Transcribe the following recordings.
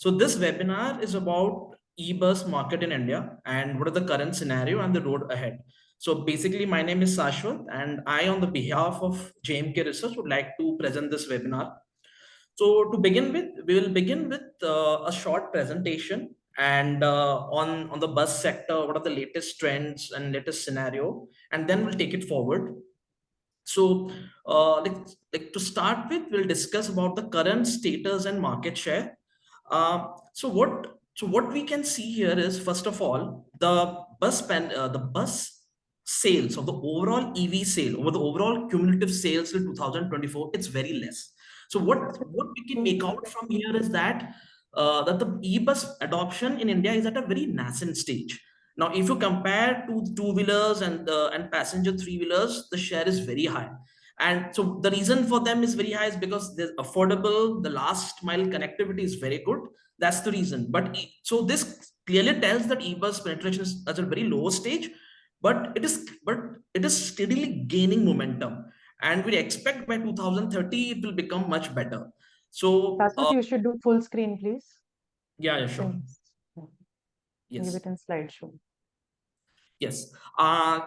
So this webinar is about e-bus market in India and what are the current scenario and the road ahead. So basically, my name is Sashwat, and I, on the behalf of JMK Research, would like to present this webinar. So to begin with, we will begin with a short presentation and on the bus sector, what are the latest trends and latest scenario, and then we'll take it forward. So to start with, we'll discuss about the current status and market share. So what we can see here is, first of all, the bus sales of the overall EV sale over the overall cumulative sales till 2024, it's very less. So what we can make out from here is that that the e-bus adoption in India is at a very nascent stage. Now, if you compare to two-wheelers and passenger three-wheelers, the share is very high. And so the reason for them is very high is because they're affordable, the last mile connectivity is very good. That's the reason. So this clearly tells that e-bus penetration is at a very low stage, but it is steadily gaining momentum. And we expect by 2030 it will become much better. So Sashwat, you should do full screen, please. yeah, sure. Give Yes. it in slideshow. Yes. Yeah.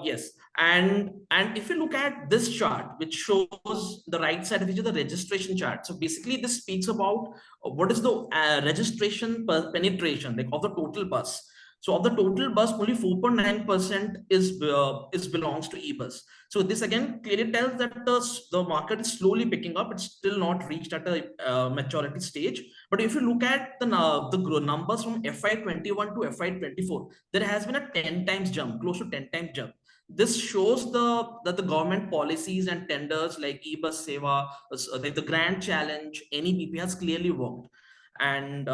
Yes. And if you look at this chart, which shows the right side, which is the registration chart. So basically, this speaks about what is the registration penetration, like, of the total bus. So of the total bus, only 4.9% is belongs to e-bus. So this again clearly tells that the market is slowly picking up. It's still not reached at a maturity stage. But if you look at the numbers from FY21 to FY24, there has been a 10 times jump, close to 10 times jump. This shows that the government policies and tenders like ebus Seva, like the Grand Challenge, NEBP has clearly worked. And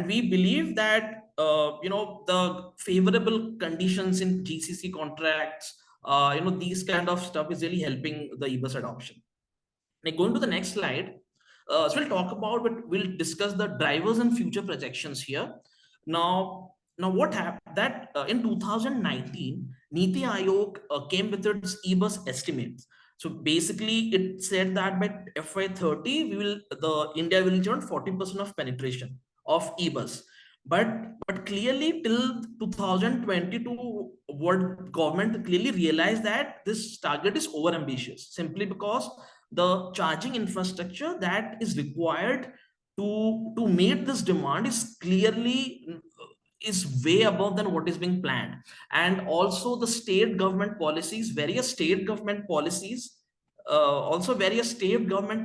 we believe that the favorable conditions in GCC contracts, these kind of stuff is really helping the ebus adoption. Like, going to the next slide. So we'll discuss the drivers and future projections here. Now what happened that in 2019, Niti Aayog came with its e-bus estimates. So basically, it said that by FY30, India will reach around 40% of penetration of e-bus. But clearly till 2022, what government clearly realized that this target is over ambitious, simply because the charging infrastructure that is required to meet this demand is way above than what is being planned. And also the various state government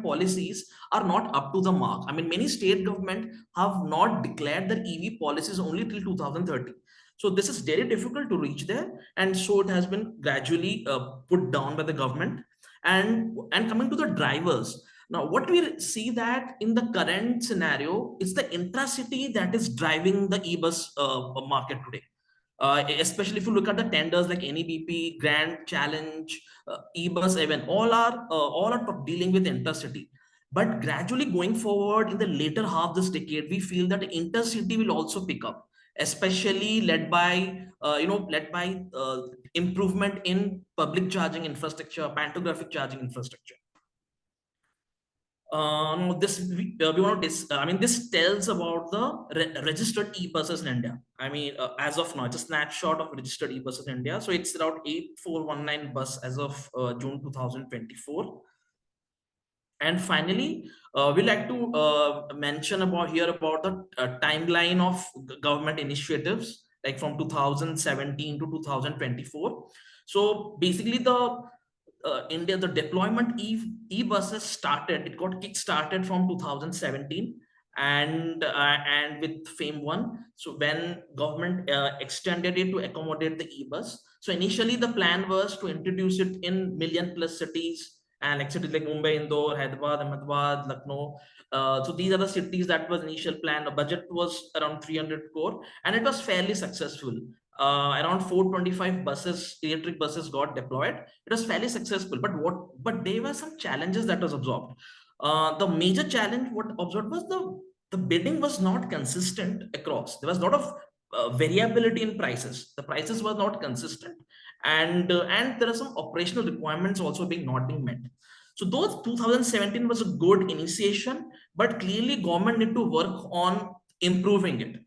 policies are not up to the mark. I mean, many state government have not declared their EV policies only till 2030. So this is very difficult to reach there, and so it has been gradually put down by the government. And coming to the drivers, now what we see that in the current scenario is the intracity that is driving the e-bus market today. Especially if you look at the tenders like NEBP, Grand Challenge, ebus, even all are dealing with intercity. But gradually going forward in the later half this decade, we feel that intercity will also pick up, especially led by improvement in public charging infrastructure, pantographic charging infrastructure. This tells about the registered e-buses in India. I mean, as of now, it's a snapshot of registered e-buses in India. So it's around 8419 bus as of June 2024. And finally, we like to mention about the timeline of government initiatives, like from 2017 to 2024. So basically, the deployment e-buses started. It got kick-started from 2017, and with FAME 1. So when government extended it to accommodate the e-bus. So initially, the plan was to introduce it in million-plus cities, and like cities like Mumbai, Indore, Hyderabad, Ahmedabad, Lucknow. So these are the cities that was initial plan. The budget was around 300 crore, and it was fairly successful. Around 425 electric buses got deployed. It was fairly successful, but there were some challenges that was observed. The major challenge what observed was the bidding was not consistent across. There was a lot of variability in prices. The prices were not consistent, and there are some operational requirements also not being met. So those 2017 was a good initiation, but clearly government need to work on improving it.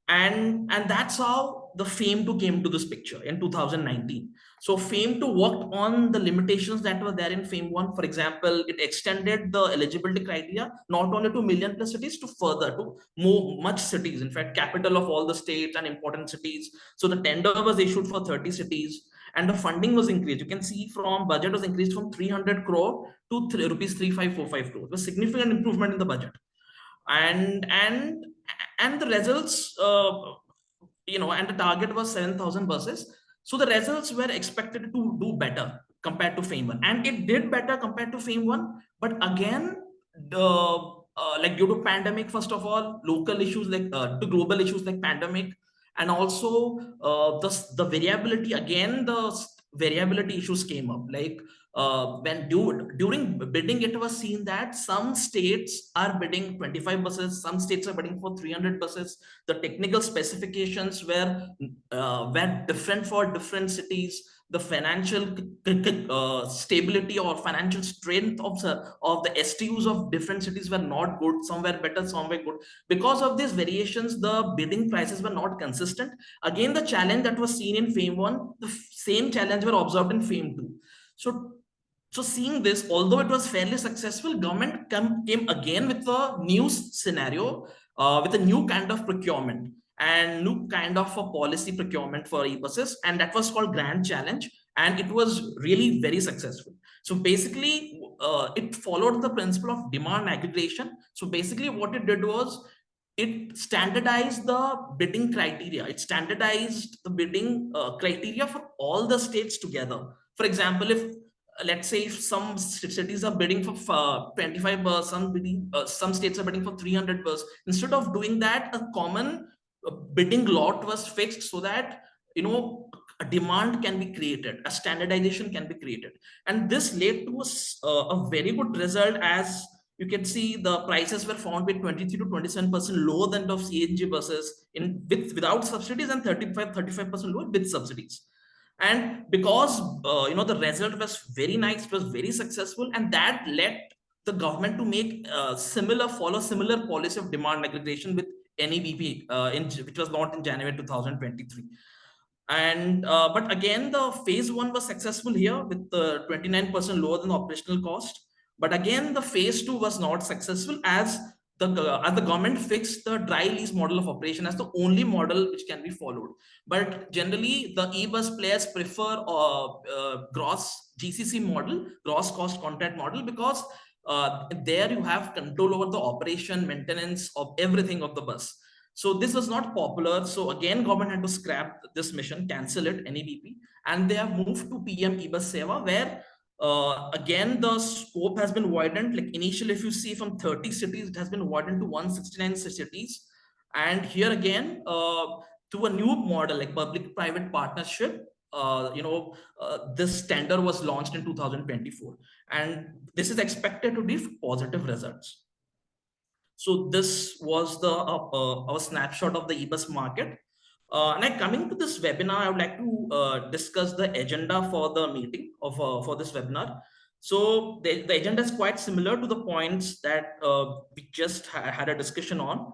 And that's how the FAME 2 came to this picture in 2019. So FAME 2 worked on the limitations that were there in FAME 1. For example, it extended the eligibility criteria not only to million plus cities, to further to more much cities, in fact capital of all the states and important cities. So the tender was issued for 30 cities, and the funding was increased. You can see from budget was increased from 300 crore to rupees 3545 crore. It was significant improvement in the budget. And the results, and the target was 7,000 buses. So the results were expected to do better compared to FAME 1, and it did better compared to FAME 1. But again, the like due to pandemic, first of all, local issues like to global issues like pandemic, and also the variability, again the variability issues came up. Like during bidding, it was seen that some states are bidding 25 buses, some states are bidding for 300 buses. The technical specifications were different for different cities. The financial stability or financial strength of the STUs of different cities were not good. Some were better, some were good. Because of these variations, the bidding prices were not consistent. Again, the challenge that was seen in FAME 1, the same challenge were observed in FAME 2. So seeing this, although it was fairly successful, government came again with a new scenario, with a new kind of procurement and new kind of a policy procurement for e-buses, and that was called Grand Challenge, and it was really very successful. So basically, it followed the principle of demand aggregation. So basically, what it did was it standardized the bidding criteria. It standardized the bidding criteria for all the states together. For example, if let's say if some cities are bidding for 25 bus, some states are bidding for 300 bus. Instead of doing that, a common bidding lot was fixed so that a demand can be created, a standardization can be created, and this led to a very good result. As you can see, the prices were found with 23 to 27% lower than of CNG buses without subsidies, and 35% lower with subsidies. And because the result was very nice, it was very successful, and that led the government to make follow similar policy of demand aggregation with NEVP, which was launched in January 2023. And but again, the phase 1 was successful here with 29% lower than the operational cost. But again, the phase 2 was not successful, as the government fixed the dry lease model of operation as the only model which can be followed. But generally, the e-bus players prefer gross GCC model, gross cost contract model, because there you have control over the operation, maintenance of everything of the bus. So this was not popular. So again, government had to scrap this mission, cancel it, NEVP, and they have moved to PM eBus Seva, where again the scope has been widened. Like initially, if you see from 30 cities, it has been widened to 169 cities. And here again, to a new model like public-private partnership, this tender was launched in 2024, and this is expected to give positive results. So this was the our snapshot of the e-bus market. Now coming to this webinar, I would like to discuss the agenda for the meeting for this webinar. So the agenda is quite similar to the points that we just had a discussion on.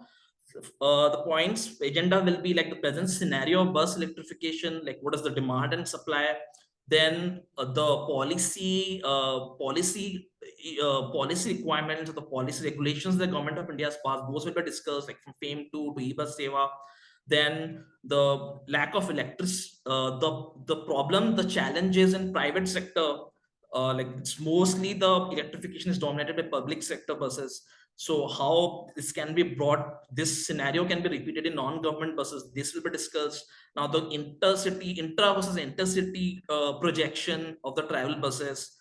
The points agenda will be like the present scenario of bus electrification, like what is the demand and supply, then the policy requirements or the policy regulations the government of India has passed, those will be discussed, like from FAME 2 to eBus Seva. Then the lack of electricity, the problem, the challenges in private sector, like it's mostly the electrification is dominated by public sector buses. So how this can be brought, this scenario can be repeated in non-government buses, this will be discussed. Now the intercity, intra versus intercity projection of the travel buses.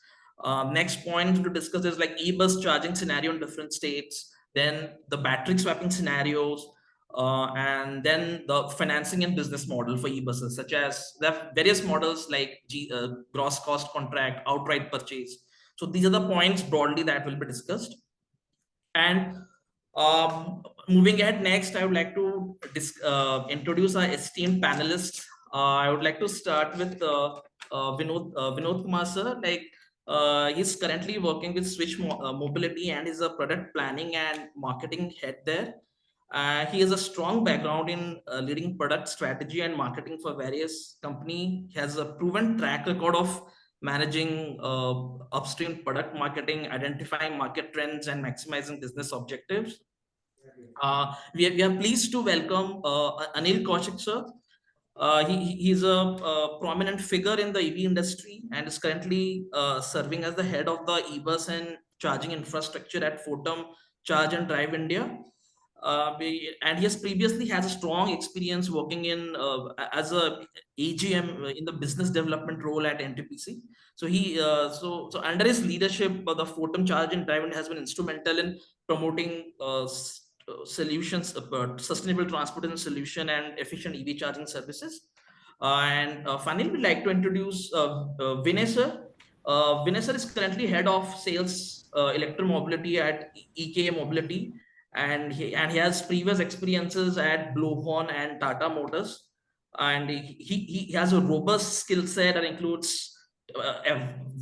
Next point to discuss is like e-bus charging scenario in different states, then the battery swapping scenarios, and then the financing and business model for e-buses, such as there are various models like gross cost contract, outright purchase. So these are the points broadly that will be discussed. And moving ahead, next, I would like to introduce our esteemed panelists. I would like to start with Vinoth Kumar sir. Like, He's currently working with Switch Mobility and is a product planning and marketing head there. He has a strong background in leading product strategy and marketing for various company. He has a proven track record of managing upstream product marketing, identifying market trends, and maximizing business objectives. We are pleased to welcome Anil Kaushik, sir. He's a prominent figure in the EV industry and is currently serving as the head of the ebus and charging infrastructure at Fortum Charge and Drive India. And he has previously has a strong experience working in as a AGM in the business development role at NTPC. So so under his leadership, the Fortum Charge and Drive India has been instrumental in promoting solutions about sustainable transportation solution and efficient EV charging services. And finally, we'd like to introduce Vinay sir. Vinay sir is currently head of sales electromobility at EK Mobility, and he has previous experiences at Blowhorn and Tata Motors, and he has a robust skill set that includes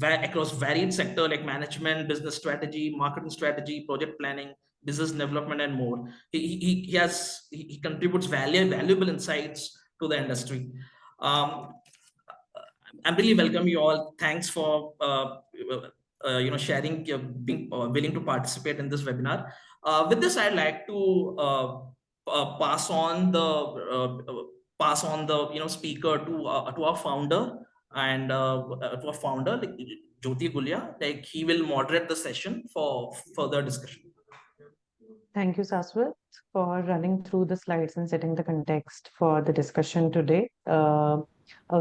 across varied sector like management, business strategy, marketing strategy, project planning, business development, and more. He contributes valuable insights to the industry. Um, I'm really welcome you all. Thanks for sharing, being willing to participate in this webinar. With this, I'd like to pass on the speaker to our founder and to our founder like Jyoti Gulia. Like he will moderate the session for further discussion. Thank you, Saswat, for running through the slides and setting the context for the discussion today. A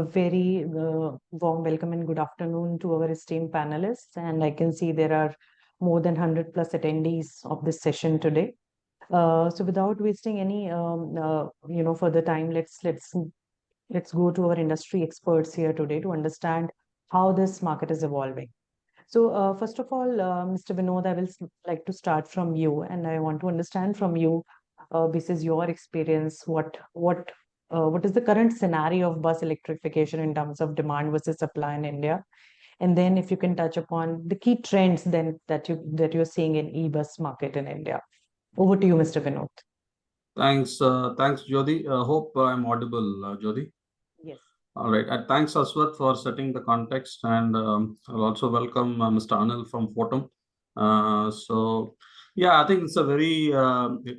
very warm welcome and good afternoon to our esteemed panelists. And I can see there are more than 100 plus attendees of this session today. So without wasting any further time, let's go to our industry experts here today to understand how this market is evolving. So first of all, Mr. Vinoth, I will like to start from you, and I want to understand from you, this is your experience, what is the current scenario of bus electrification in terms of demand versus supply in India? And then if you can touch upon the key trends then that you're seeing in e-bus market in India. Over to you, Mr. Vinoth. Thanks, Jyoti. Hope I'm audible, Jyoti. Yes. All right. Thanks, Aswat, for setting the context, and I'll also welcome Mr. Anil from Fortum. I think it's a very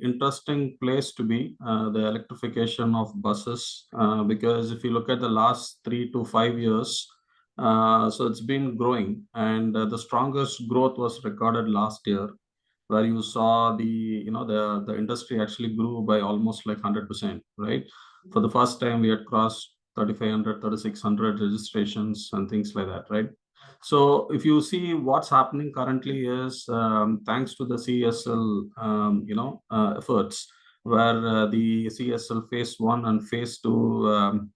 interesting place to be, the electrification of buses, because if you look at the last 3 to 5 years, so it's been growing, and the strongest growth was recorded last year, where you saw the industry actually grew by almost like 100%, right? For the first time, we had crossed 3,500, 3,600 registrations and things like that, right? So if you see what's happening currently is thanks to the CSL, efforts, where the CSL phase 1 and phase 2,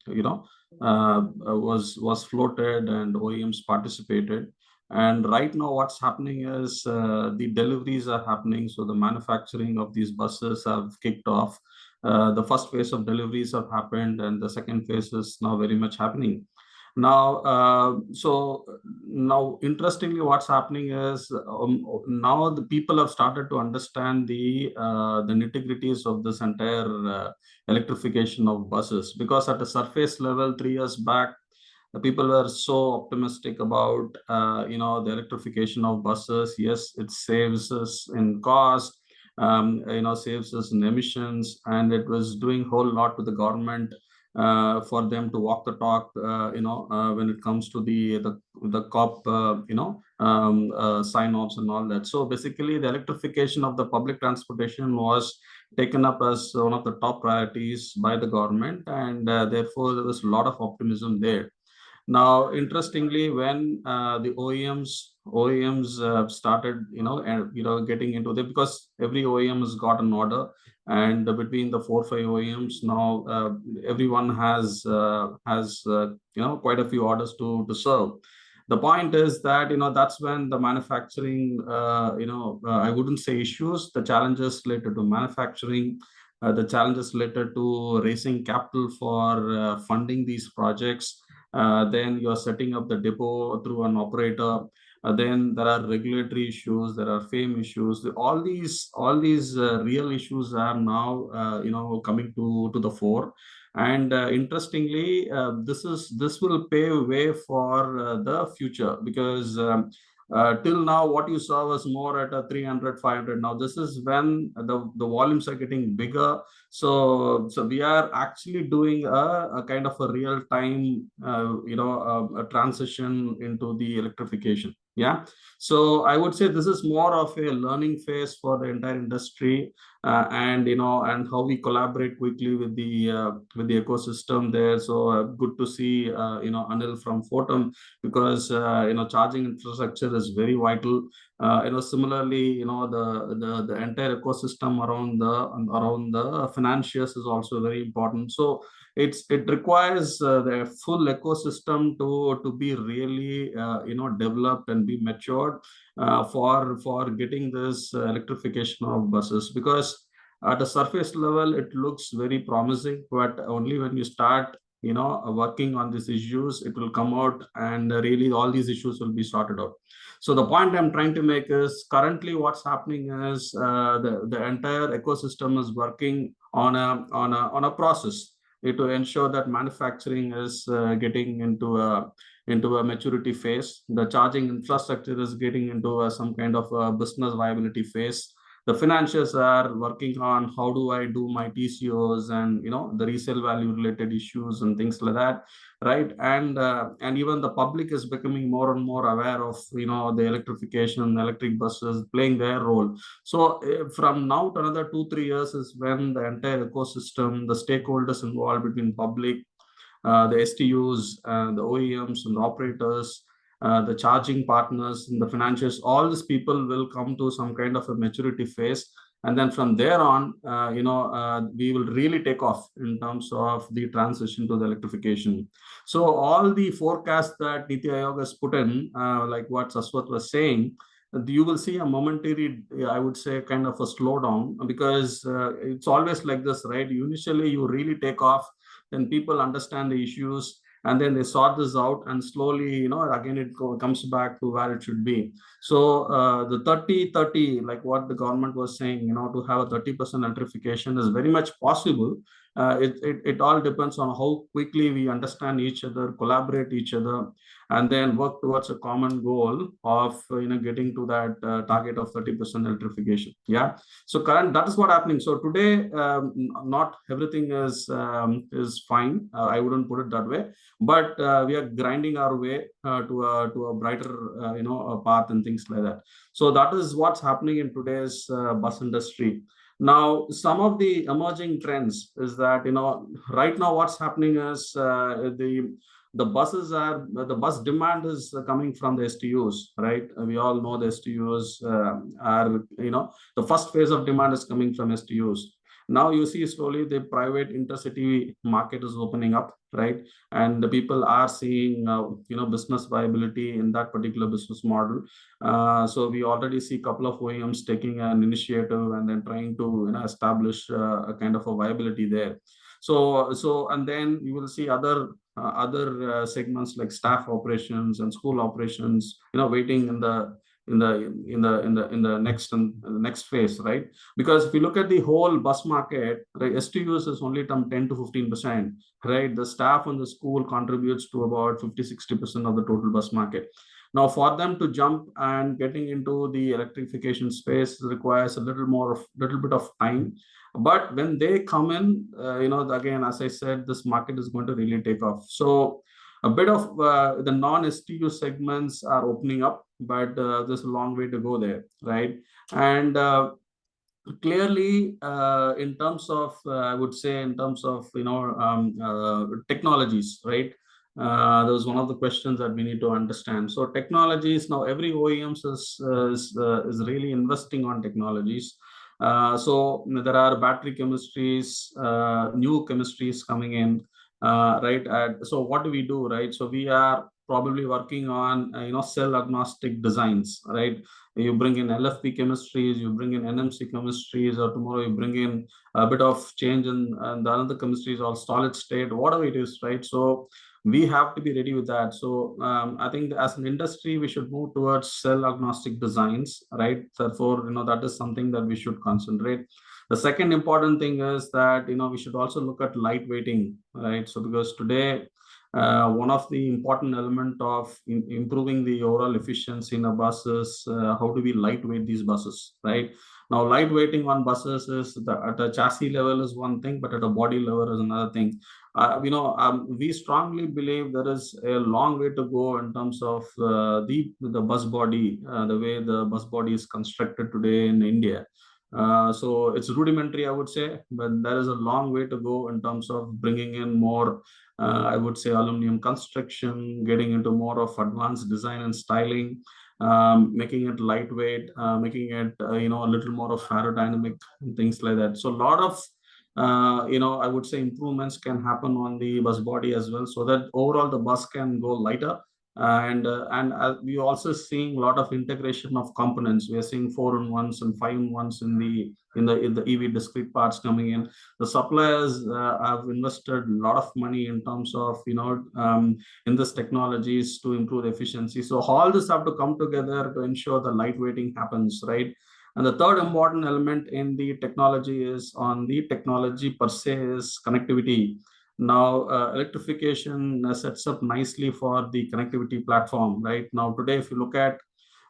was floated and OEMs participated. And right now, what's happening is the deliveries are happening. So the manufacturing of these buses have kicked off. The first phase of deliveries have happened, and the second phase is now very much happening. Now, interestingly, what's happening is now the people have started to understand the nitty-gritties of this entire electrification of buses, because at a surface level, 3 years back, the people were so optimistic about the electrification of buses. Yes, it saves us in cost, saves us in emissions, and it was doing a whole lot with the government for them to walk the talk, when it comes to the COP, sign-offs and all that. So basically, the electrification of the public transportation was taken up as one of the top priorities by the government, and therefore there was a lot of optimism there. Now, interestingly, when the OEMs started, getting into it, because every OEM has got an order, and between the 4 or 5 OEMs now, everyone has quite a few orders to serve. The point is that that's when the manufacturing, I wouldn't say issues, the challenges related to manufacturing, the challenges related to raising capital for funding these projects. Then you're setting up the depot through an operator. Then there are regulatory issues, there are fame issues. All these real issues are now coming to the fore. And interestingly, this will pave way for the future, because till now what you saw was more at a 300, 500. Now this is when the volumes are getting bigger. So we are actually doing a kind of a real time a transition into the electrification. Yeah. So I would say this is more of a learning phase for the entire industry, and how we collaborate quickly with the ecosystem there. So good to see Anil from Fortum, because charging infrastructure is very vital. Similarly, the entire ecosystem around the financials is also very important. So it requires the full ecosystem to be really developed and be matured for getting this electrification of buses. Because at a surface level it looks very promising, but only when you start working on these issues, it will come out, and really all these issues will be sorted out. So the point I'm trying to make is, currently what's happening is the entire ecosystem is working on a process to ensure that manufacturing is getting into a maturity phase. The charging infrastructure is getting into some kind of a business viability phase. The financials are working on how do I do my TCOs and the resale value related issues and things like that, right? And even the public is becoming more and more aware of the electrification, electric buses playing their role. So from now to another 2-3 years is when the entire ecosystem, the stakeholders involved between public, the STUs, the OEMs and the operators, the charging partners and the financials, all these people will come to some kind of a maturity phase. And then from there on, we will really take off in terms of the transition to the electrification. So all the forecasts that Niti Aayog has put in, like what Saswat was saying, you will see a momentary, I would say, kind of a slowdown, because it's always like this, right? Initially, you really take off, then people understand the issues, and then they sort this out, and slowly again it comes back to where it should be. So the 30-30, like what the government was saying, to have a 30% electrification is very much possible. It all depends on how quickly we understand each other, collaborate each other, and then work towards a common goal of getting to that target of 30% electrification. Yeah. So that is what happening. So today, not everything is fine. I wouldn't put it that way, but we are grinding our way to a brighter path and things like that. So that is what's happening in today's bus industry. Now, some of the emerging trends is that right now what's happening is the bus demand is coming from the STUs, right? We all know the STUs are the first phase of demand is coming from STUs. Now you see slowly the private intercity market is opening up, right? And the people are seeing business viability in that particular business model. So we already see a couple of OEMs taking an initiative and then trying to establish a kind of a viability there. So and then you will see other segments like staff operations and school operations waiting in the next phase, right? Because if you look at the whole bus market, right, STUs is only 10 to 15%, right? The staff on the school contributes to about 50-60% of the total bus market. Now, for them to jump and getting into the electrification space requires a little bit of time. But when they come in, again, as I said, this market is going to really take off. So a bit of the non-STU segments are opening up, but there's a long way to go there, right? And clearly, in terms of, I would say, in terms of technologies, right? That was one of the questions that we need to understand. So technologies, now every OEMs is really investing on technologies. So there are battery chemistries, new chemistries coming in, right? So what do we do, right? So we are probably working on cell agnostic designs, right? You bring in LFP chemistries, you bring in NMC chemistries, or tomorrow you bring in a bit of change in the other chemistries or solid state, whatever it is, right? So we have to be ready with that. So I think as an industry, we should move towards cell agnostic designs, right? Therefore, that is something that we should concentrate. The second important thing is that, we should also look at lightweighting, right? So because today, one of the important element of improving the overall efficiency in a bus is how do we lightweight these buses, right? Now, lightweighting on buses is at a chassis level is one thing, but at a body level is another thing. We strongly believe there is a long way to go in terms of the bus body, the way the bus body is constructed today in India. So it's rudimentary, I would say, but there is a long way to go in terms of bringing in more, I would say, aluminum construction, getting into more of advanced design and styling, making it lightweight, making it, a little more of aerodynamic and things like that. So a lot of, I would say improvements can happen on the bus body as well, so that overall the bus can go lighter. And we also seeing a lot of integration of components. We are seeing 4-in-1s and 5-in-1s in the EV discrete parts coming in. The suppliers have invested a lot of money in terms of in this technologies to improve the efficiency. So all this have to come together to ensure the lightweighting happens, right? And the third important element in the technology is on the technology per se is connectivity. Now, electrification sets up nicely for the connectivity platform, right? Now, today, if you look at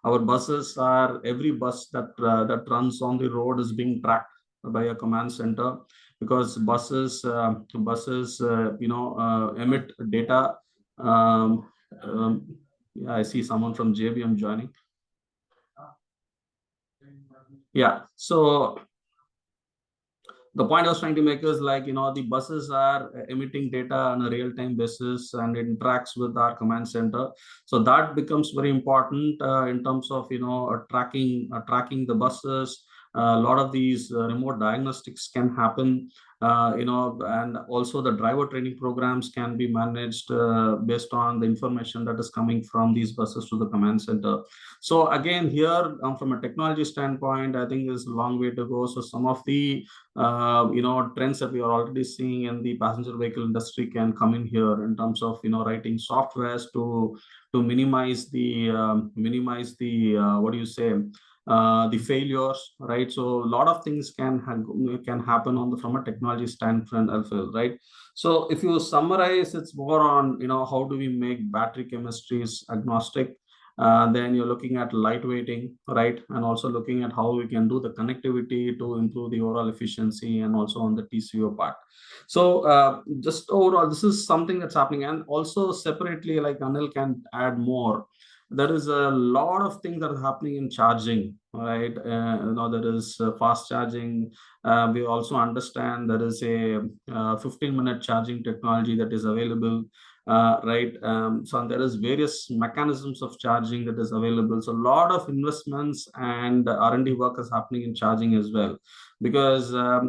our buses, every bus that runs on the road is being tracked by a command center, because buses emit data. Yeah, I see someone from JBM joining. Yeah, so the point I was trying to make is the buses are emitting data on a real-time basis and it interacts with our command center. So that becomes very important in terms of, tracking the buses. A lot of these remote diagnostics can happen, and also the driver training programs can be managed based on the information that is coming from these buses to the command center. So again, here from a technology standpoint, I think there's a long way to go. So some of the trends that we are already seeing in the passenger vehicle industry can come in here in terms of writing softwares to minimize the what do you say, the failures, right? So a lot of things can happen from a technology standpoint as well, right? So if you summarize, it's more on how do we make battery chemistries agnostic. Then you're looking at lightweighting, right? And also looking at how we can do the connectivity to improve the overall efficiency and also on the TCO part. So just overall, this is something that's happening. And also separately, like Anil can add more, there is a lot of things that are happening in charging, right? There is fast charging. We also understand there is a 15-minute charging technology that is available. Right. So there is various mechanisms of charging that is available. So a lot of investments and R&D work is happening in charging as well, because that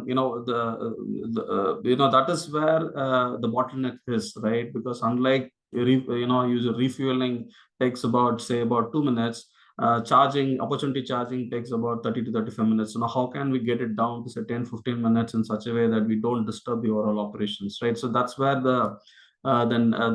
is where the bottleneck is, right? Because unlike user refueling takes about 2 minutes. Opportunity charging takes about 30 to 35 minutes. So now how can we get it down to say 10-15 minutes in such a way that we don't disturb the overall operations, right? So that's where the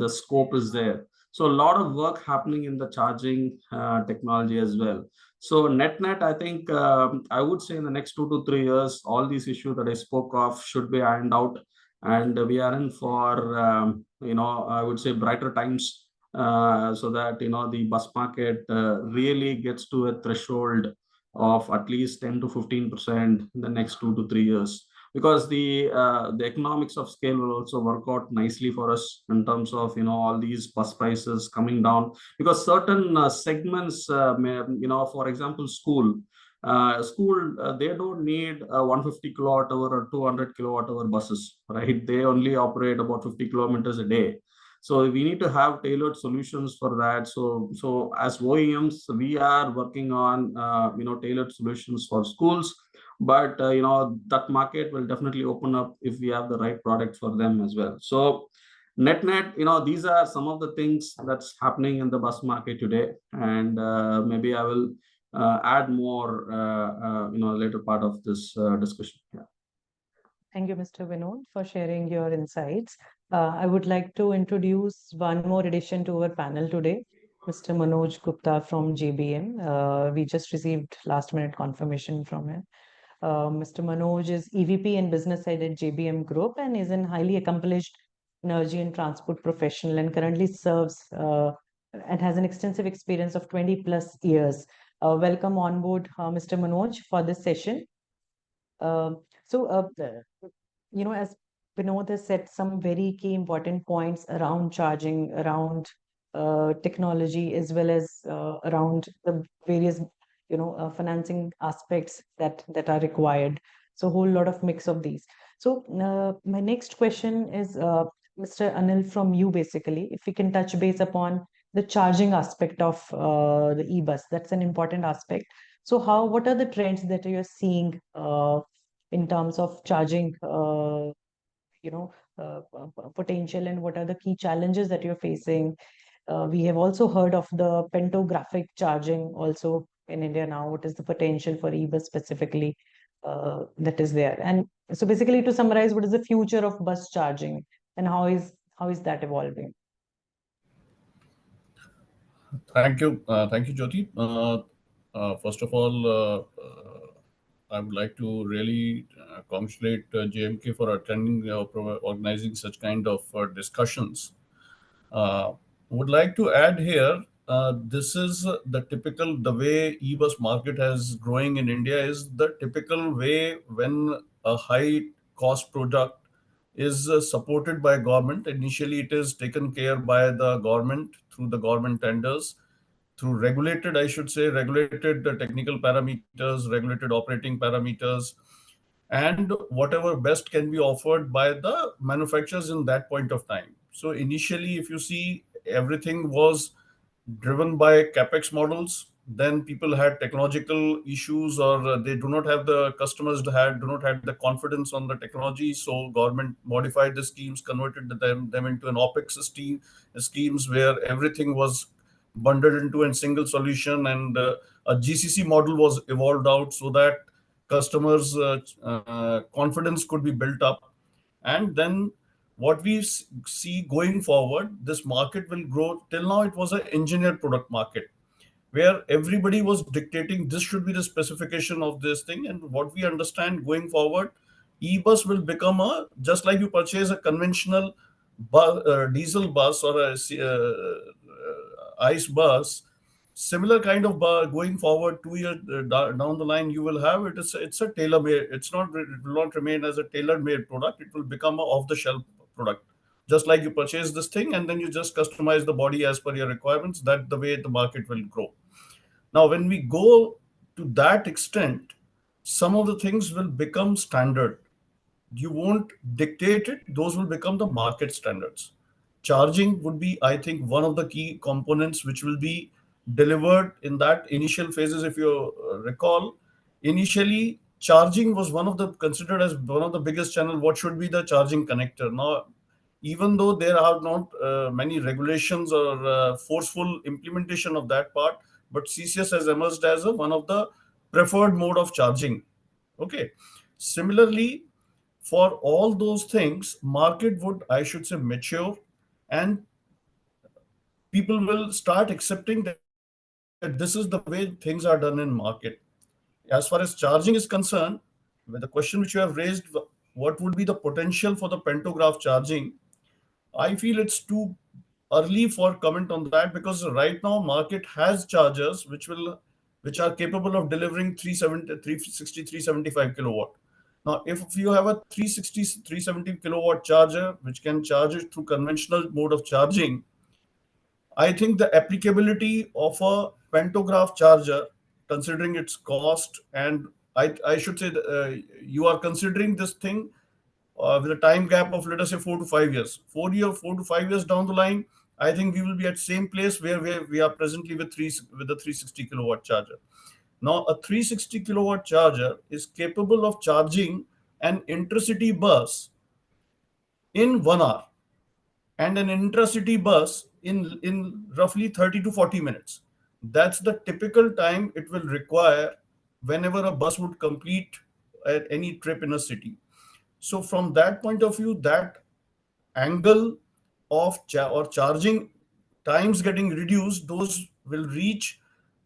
scope is there. So a lot of work happening in the charging technology as well. So net, I think I would say in the next 2 to 3 years, all these issues that I spoke of should be ironed out, and we are in for I would say brighter times, so that the bus market really gets to a threshold of at least 10 to 15% in the next 2 to 3 years, because the economics of scale will also work out nicely for us in terms of all these bus prices coming down, because certain segments for example school they don't need 150 kilowatt hour or 200 kilowatt hour buses, right? They only operate about 50 kilometers a day. So we need to have tailored solutions for that. So as OEMs, we are working on tailored solutions for schools, but that market will definitely open up if we have the right product for them as well. So net, these are some of the things that's happening in the bus market today, and maybe I will add more later part of this discussion. Yeah. Thank you, Mr. Vinoth, for sharing your insights. I would like to introduce one more addition to our panel today, Mr. Manoj Gupta from JBM. We just received last minute confirmation from him. Mr. Manoj is EVP and business head at JBM Group and is an highly accomplished energy and transport professional and currently serves and has an extensive experience of 20 plus years. Welcome on board, Mr. Manoj, for this session. As Vinoth has said some very key important points around charging, around technology, as well as around the various, financing aspects that are required. So a whole lot of mix of these. So my next question is, Mr. Anil, from you basically, if we can touch base upon the charging aspect of the e-bus. That's an important aspect. So what are the trends that you're seeing in terms of charging, potential, and what are the key challenges that you're facing? We have also heard of the pantographic charging also in India now. What is the potential for e-bus specifically that is there? And so basically, to summarize, what is the future of bus charging and how is that evolving? Thank you, Jyoti. First of all, I would like to really congratulate JMK for attending, organizing such kind of discussions. Would like to add here, this is the way e-bus market has growing in India is the typical way when a high cost product is supported by government. Initially, it is taken care by the government through the government tenders, through regulated, I should say, regulated technical parameters, regulated operating parameters, and whatever best can be offered by the manufacturers in that point of time. So initially, if you see, everything was driven by capex models. Then people had technological issues, or they do not have the customers do not have the confidence on the technology. So government modified the schemes, converted them into an OPEX schemes where everything was bundled into a single solution, and a GCC model was evolved out so that customers' confidence could be built up. And then what we see going forward, this market will grow. Till now, it was an engineered product market where everybody was dictating this should be the specification of this thing. And what we understand going forward, e-bus will become just like you purchase a conventional diesel bus or a ICE bus, similar kind of going forward 2 years down the line, you will have it's a tailor made. It will not remain as a tailor made product. It will become a off the shelf product, just like you purchase this thing and then you just customize the body as per your requirements. That the way the market will grow. Now when we go to that extent, some of the things will become standard. You won't dictate it, those will become the market standards. Charging would be, I think, one of the key components which will be delivered in that initial phases. If you recall, initially charging was considered as one of the biggest channel. What should be the charging connector? Now, even though there are not many regulations or forceful implementation of that part, but CCS has emerged as one of the preferred mode of charging. Okay. Similarly, for all those things, market would, I should say, mature, and people will start accepting that this is the way things are done in market. As far as charging is concerned, with the question which you have raised, what would be the potential for the pantograph charging? I feel it's too early for comment on that, because right now market has chargers which are capable of delivering 360, 375 kilowatt. Now, if you have a 360, 370 kilowatt charger, which can charge it through conventional mode of charging, I think the applicability of a pantograph charger, considering its cost, and I should say you are considering this thing with a time gap of, let us say, 4 to 5 years. 4 to 5 years down the line, I think we will be at same place where we are presently with the 360 kilowatt charger. Now, a 360 kilowatt charger is capable of charging an Intercity bus in 1 hour and an Intracity bus in roughly 30 to 40 minutes. That's the typical time it will require whenever a bus would complete at any trip in a city. So from that point of view, that angle of charging times getting reduced, those will reach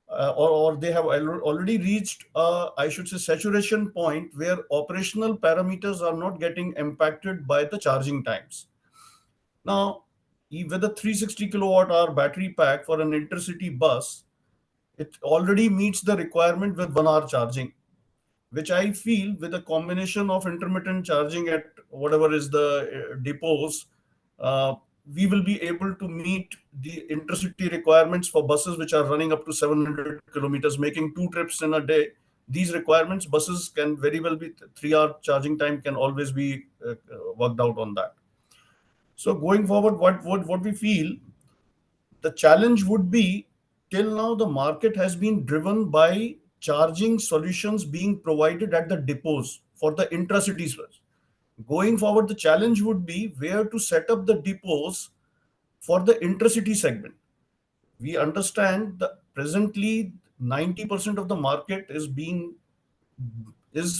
or they have already reached, I should say, saturation point where operational parameters are not getting impacted by the charging times. Now, with a 360 kilowatt hour battery pack for an intercity bus, it already meets the requirement with 1 hour charging, which I feel with a combination of intermittent charging at whatever is the depots, uh, we will be able to meet the intercity requirements for buses which are running up to 700 kilometers, making 2 trips in a day. These requirements, buses can very well be 3 hour charging time can always be worked out on that. So going forward, what we feel the challenge would be, till now the market has been driven by charging solutions being provided at the depots for the intracities. Going forward, the challenge would be where to set up the depots for the intercity segment. We understand that presently 90% of the market is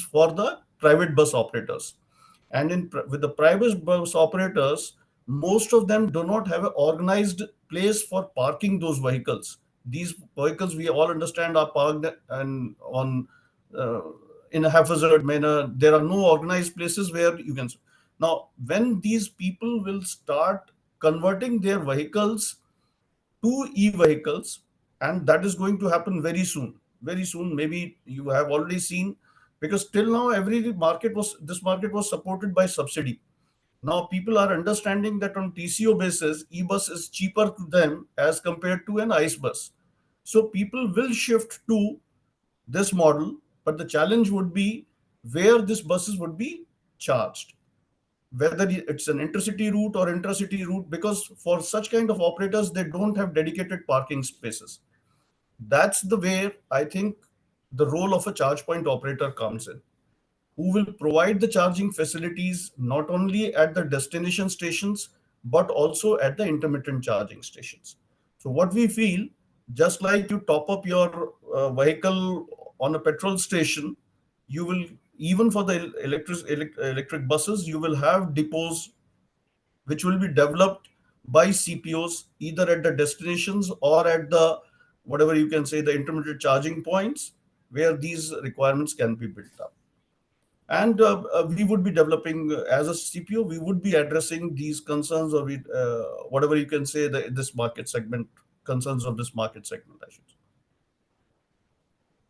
for the private bus operators. And with the private bus operators, most of them do not have an organized place for parking those vehicles. These vehicles, we all understand, are parked and on uh, in a haphazard manner. There are no organized places where you can. Now, when these people will start converting their vehicles to e-vehicles, and that is going to happen very soon. Very soon, maybe you have already seen, because till now this market was supported by subsidy. Now people are understanding that on TCO basis, e-bus is cheaper to them as compared to an ICE bus. So people will shift to this model, but the challenge would be where these buses would be charged, whether it's an intercity route or intracity route, because for such kind of operators, they don't have dedicated parking spaces. That's the where I think the role of a charge point operator comes in, who will provide the charging facilities not only at the destination stations, but also at the intermittent charging stations. So what we feel, just like you top up your vehicle on a petrol station, you will, even for the electric buses, you will have depots which will be developed by CPOs either at the destinations or at the whatever you can say the intermittent charging points where these requirements can be built up. And we would be developing as a CPO, we would be addressing these concerns, or whatever you can say this market segment concerns of this market segment, I should say.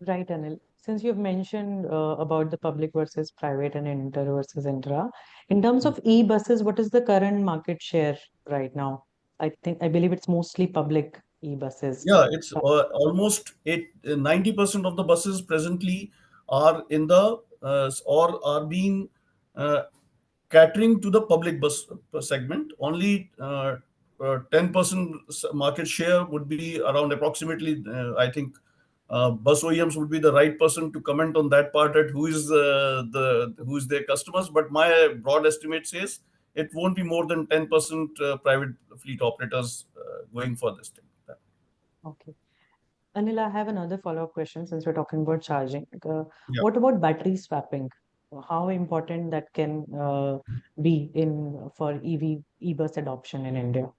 Right, Anil. Since you've mentioned about the public versus private and inter versus intra, in terms of e-buses, what is the current market share right now? I believe it's mostly public e-buses. Yeah, it's almost 90% of the buses presently are in the or are being uh, catering to the public bus segment. Only 10% market share would be around approximately, I think bus OEMs would be the right person to comment on that part at who is their customers. But my broad estimate says it won't be more than 10% private fleet operators going for this thing. Okay. Anil, I have another follow-up question since we're talking about charging. Yeah. What about battery swapping? How important that can be in for e-bus adoption in India,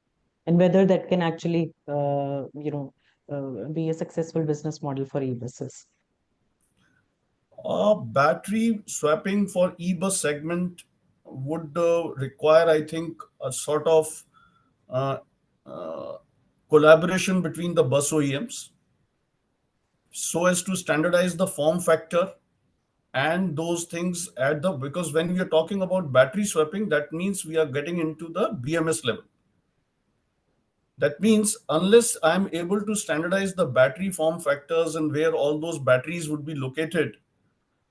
and whether that can actually, be a successful business model for e-buses? Battery swapping for e-bus segment would require, I think, a sort of uh, uh, collaboration between the bus OEMs so as to standardize the form factor and those things at the, because when we are talking about battery swapping, that means we are getting into the BMS level. That means unless I'm able to standardize the battery form factors and where all those batteries would be located,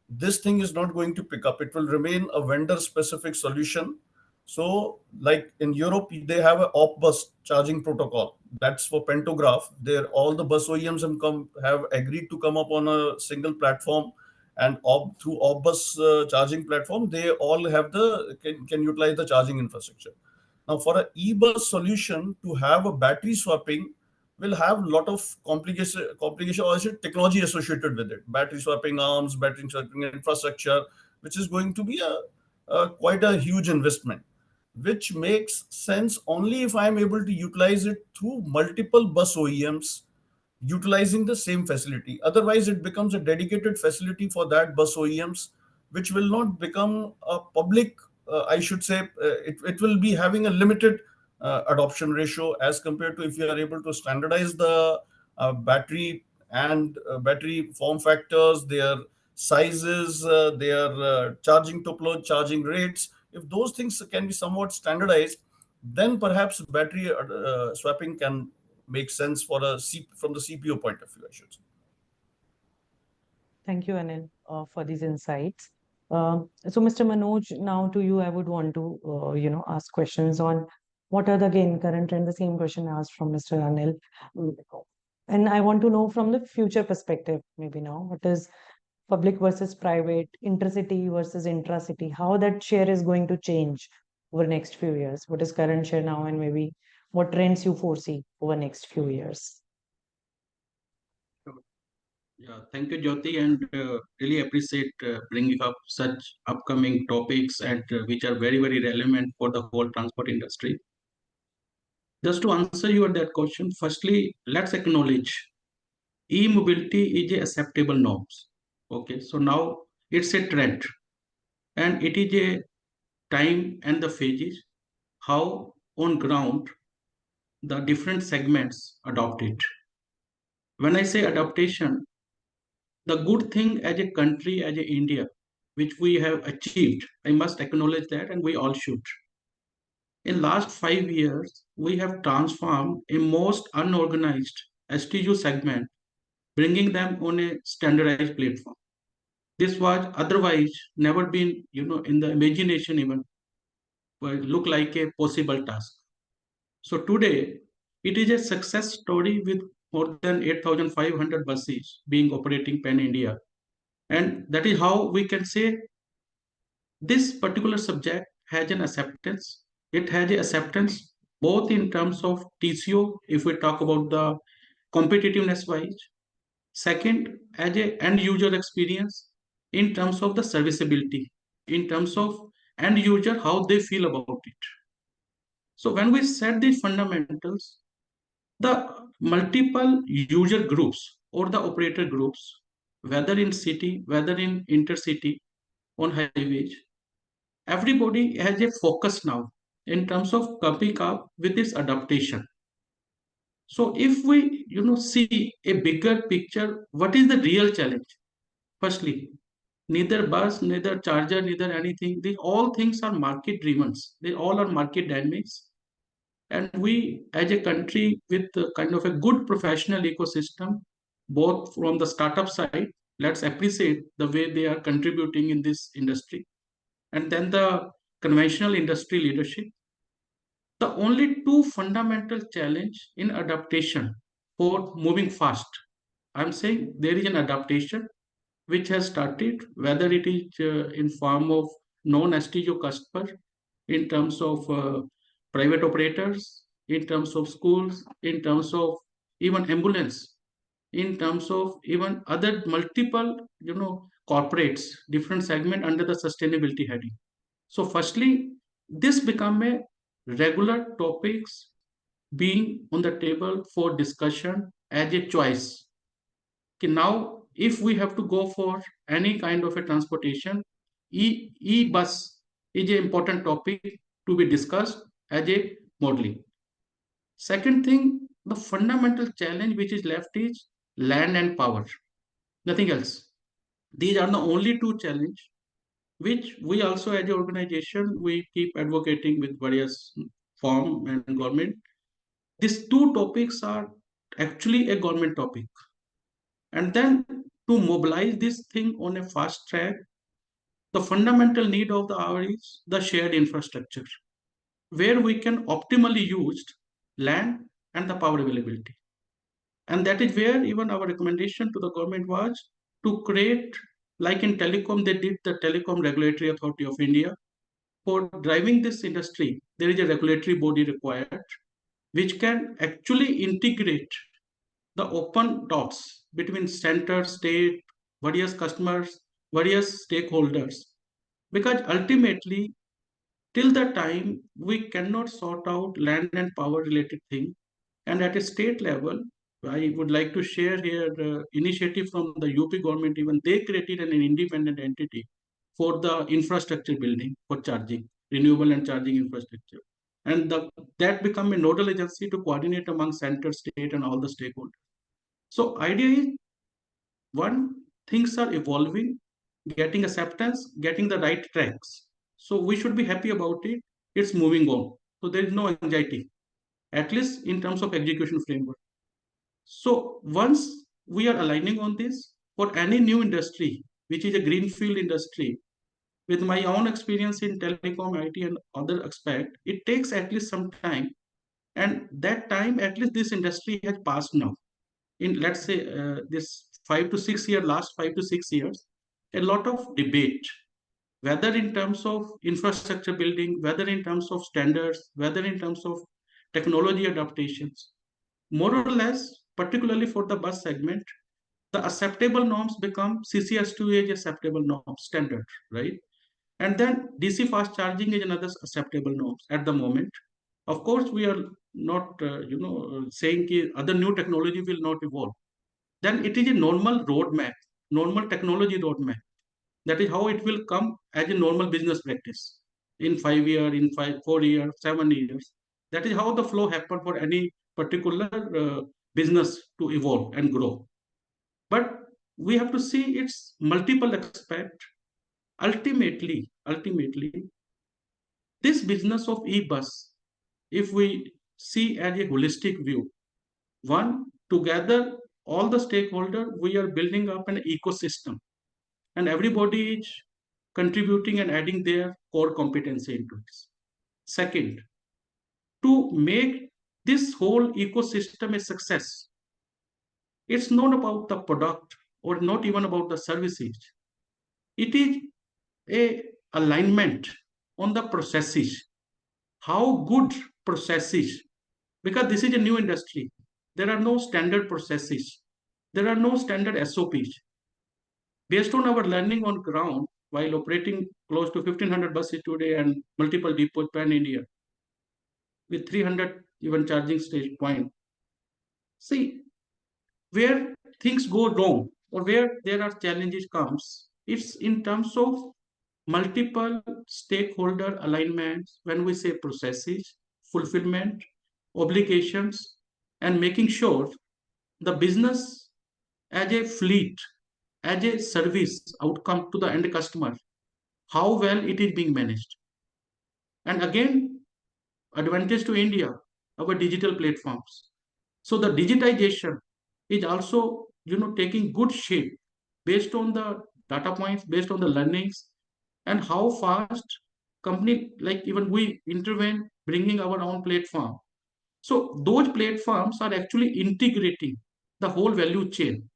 this thing is not going to pick up. It will remain a vendor specific solution. So like in Europe, they have a op bus charging protocol. That's for pantograph. There, all the bus OEMs have agreed to come up on a single platform, and through op bus charging platform, they all have can utilize the charging infrastructure. Now, for an e-bus solution to have a battery swapping, will have a lot of complication or technology associated with it. Battery swapping arms, battery swapping infrastructure, which is going to be a quite a huge investment. which makes sense only if I'm able to utilize it through multiple bus OEMs utilizing the same facility. Otherwise, it becomes a dedicated facility for that bus OEMs, which will not become a public, I should say, it will be having a limited adoption ratio as compared to if you are able to standardize the battery and battery form factors, their sizes, their charging topology, charging rates. If those things can be somewhat standardized, then perhaps battery swapping can make sense for from the CPO point of view, I should say. Thank you, Anil, for these insights. So, Mr. Manoj, now to you, I would want to, ask questions on what are the again current trend. The same question asked from Mr. Anil, Mm, and I want to know from the future perspective. Maybe now, what is public versus private, intercity versus intracity? How that share is going to change over the next few years? What is current share now, and maybe what trends you foresee over the next few years? Yeah, thank you, Jyoti, and really appreciate bringing up such upcoming topics and which are very, very relevant for the whole transport industry. Just to answer you at that question, firstly, let's acknowledge e-mobility is a acceptable norms. Okay, so now it's a trend, and it is a time and the phases how on ground the different segments adopt it. When I say adaptation, the good thing as a country, as a India, which we have achieved, I must acknowledge that, and we all should. In last 5 years, we have transformed a most unorganized STU segment, bringing them on a standardized platform. This was otherwise never been, in the imagination even, but look like a possible task. So today, it is a success story with more than 8,500 buses being operating pan-India. And that is how we can say this particular subject has an acceptance. It has a acceptance both in terms of TCO, if we talk about the competitiveness wise. Second, as a end user experience in terms of the serviceability, in terms of end user, how they feel about it. So when we set these fundamentals, the multiple user groups or the operator groups, whether in city, whether in intercity, on highways, everybody has a focus now in terms of coming up with this adaptation. So if we see a bigger picture, what is the real challenge? Firstly, neither bus, neither charger, neither anything, these all things are market driven. They all are market dynamics. And we as a country with kind of a good professional ecosystem, both from the startup side, let's appreciate the way they are contributing in this industry, and then the conventional industry leadership. The only two fundamental challenge in adaptation for moving fast. I'm saying there is an adaptation which has started, whether it is in form of non-STO customer, in terms of private operators, in terms of schools, in terms of even ambulance, in terms of even other multiple, corporates, different segment under the sustainability heading. So firstly, this become a regular topics being on the table for discussion as a choice. Okay, now, if we have to go for any kind of a transportation, e-bus is an important topic to be discussed as a modeling. Second thing, the fundamental challenge which is left is land and power, nothing else. These are the only two challenges which we also as an organization, we keep advocating with various firm and government. These two topics are actually a government topic. And then to mobilize this thing on a fast track, the fundamental need of the hour is the shared infrastructure, where we can optimally use land and the power availability. And that is where even our recommendation to the government was to create, like in telecom, they did the Telecom Regulatory Authority of India. For driving this industry, there is a regulatory body required, which can actually integrate the open dots between center, state, various customers, various stakeholders. Because ultimately, till the time we cannot sort out land and power related thing. And at a state level, I would like to share here the initiative from the UP government. Even they created an independent entity for the infrastructure building for charging, renewable and charging infrastructure. And that become a nodal agency to coordinate among center, state, and all the stakeholders. So idea is, one, things are evolving, getting acceptance, getting the right tracks. So we should be happy about it. It's moving on. So there is no anxiety, at least in terms of execution framework. So once we are aligning on this, for any new industry, which is a greenfield industry, with my own experience in telecom, IT, and other aspect, it takes at least some time. And that time, at least this industry has passed now. In, let's say, this 5 to 6 years, last 5 to 6 years, a lot of debate, whether in terms of infrastructure building, whether in terms of standards, whether in terms of technology adaptations. More or less, particularly for the bus segment, the acceptable norms become CCS2 is acceptable norm standard, right? And then DC fast charging is another acceptable norms at the moment. Of course, we are not, saying that other new technology will not evolve. Then it is a normal roadmap, normal technology roadmap. That is how it will come as a normal business practice in 5 years, in 4 years, 7 years. That is how the flow happen for any particular business to evolve and grow. But we have to see its multiple aspect. Ultimately, this business of e-bus, if we see as a holistic view, one, together, all the stakeholder, we are building up an ecosystem, and everybody is contributing and adding their core competency into it. Second, to make this whole ecosystem a success, it's not about the product or not even about the services. It is a alignment on the processes. How good processes, because this is a new industry. There are no standard processes. There are no standard SOPs. Based on our learning on ground, while operating close to 1,500 buses today and multiple depots pan-India, with 300 even charging station point. See, where things go wrong or where there are challenges comes, it's in terms of multiple stakeholder alignments when we say processes, fulfillment, obligations, and making sure the business as a fleet, as a service outcome to the end customer, how well it is being managed. And again, advantage to India, our digital platforms. So the digitization is also, taking good shape based on the data points, based on the learnings, and how fast company like even we intervene, bringing our own platform. So those platforms are actually integrating the whole value chain,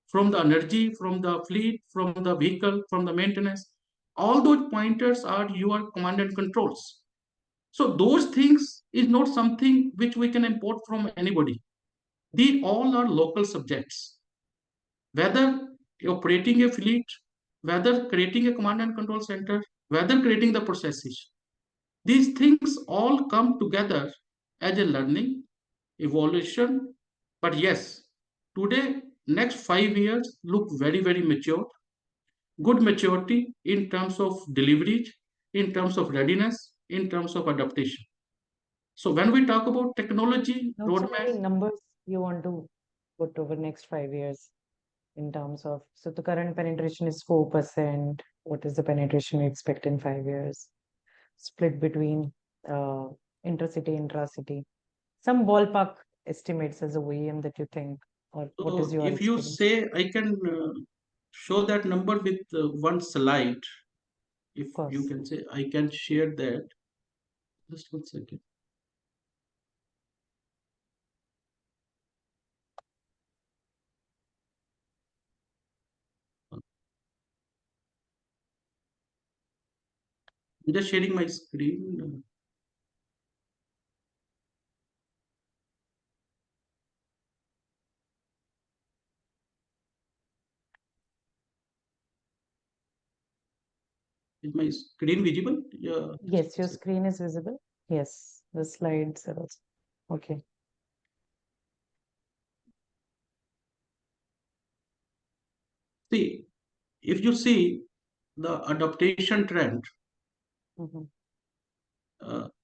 from the energy, from the fleet, from the vehicle, from the maintenance. All those pointers are your command and controls. So those things is not something which we can import from anybody. They all are local subjects. Whether operating a fleet, whether creating a command and control center, whether creating the processes. These things all come together as a learning, evolution. But yes, today, next 5 years look very, very mature. Good maturity in terms of delivery, in terms of readiness, in terms of adaptation. So when we talk about technology Not so many roadmap, numbers you want to put over next 5 years in terms of, so the current penetration is 4%. What is the penetration we expect in 5 years? Split between intercity, intracity. Some ballpark estimates as a OEM that you think, or what is so your if you experience? say I can show that number with one slide, if Of course. you can say I can share that. Just 1 second. I'm just sharing my screen. Is my screen visible? Yes, your screen is visible. Yes, the slides are also. Okay. See, if you see the adaptation trend,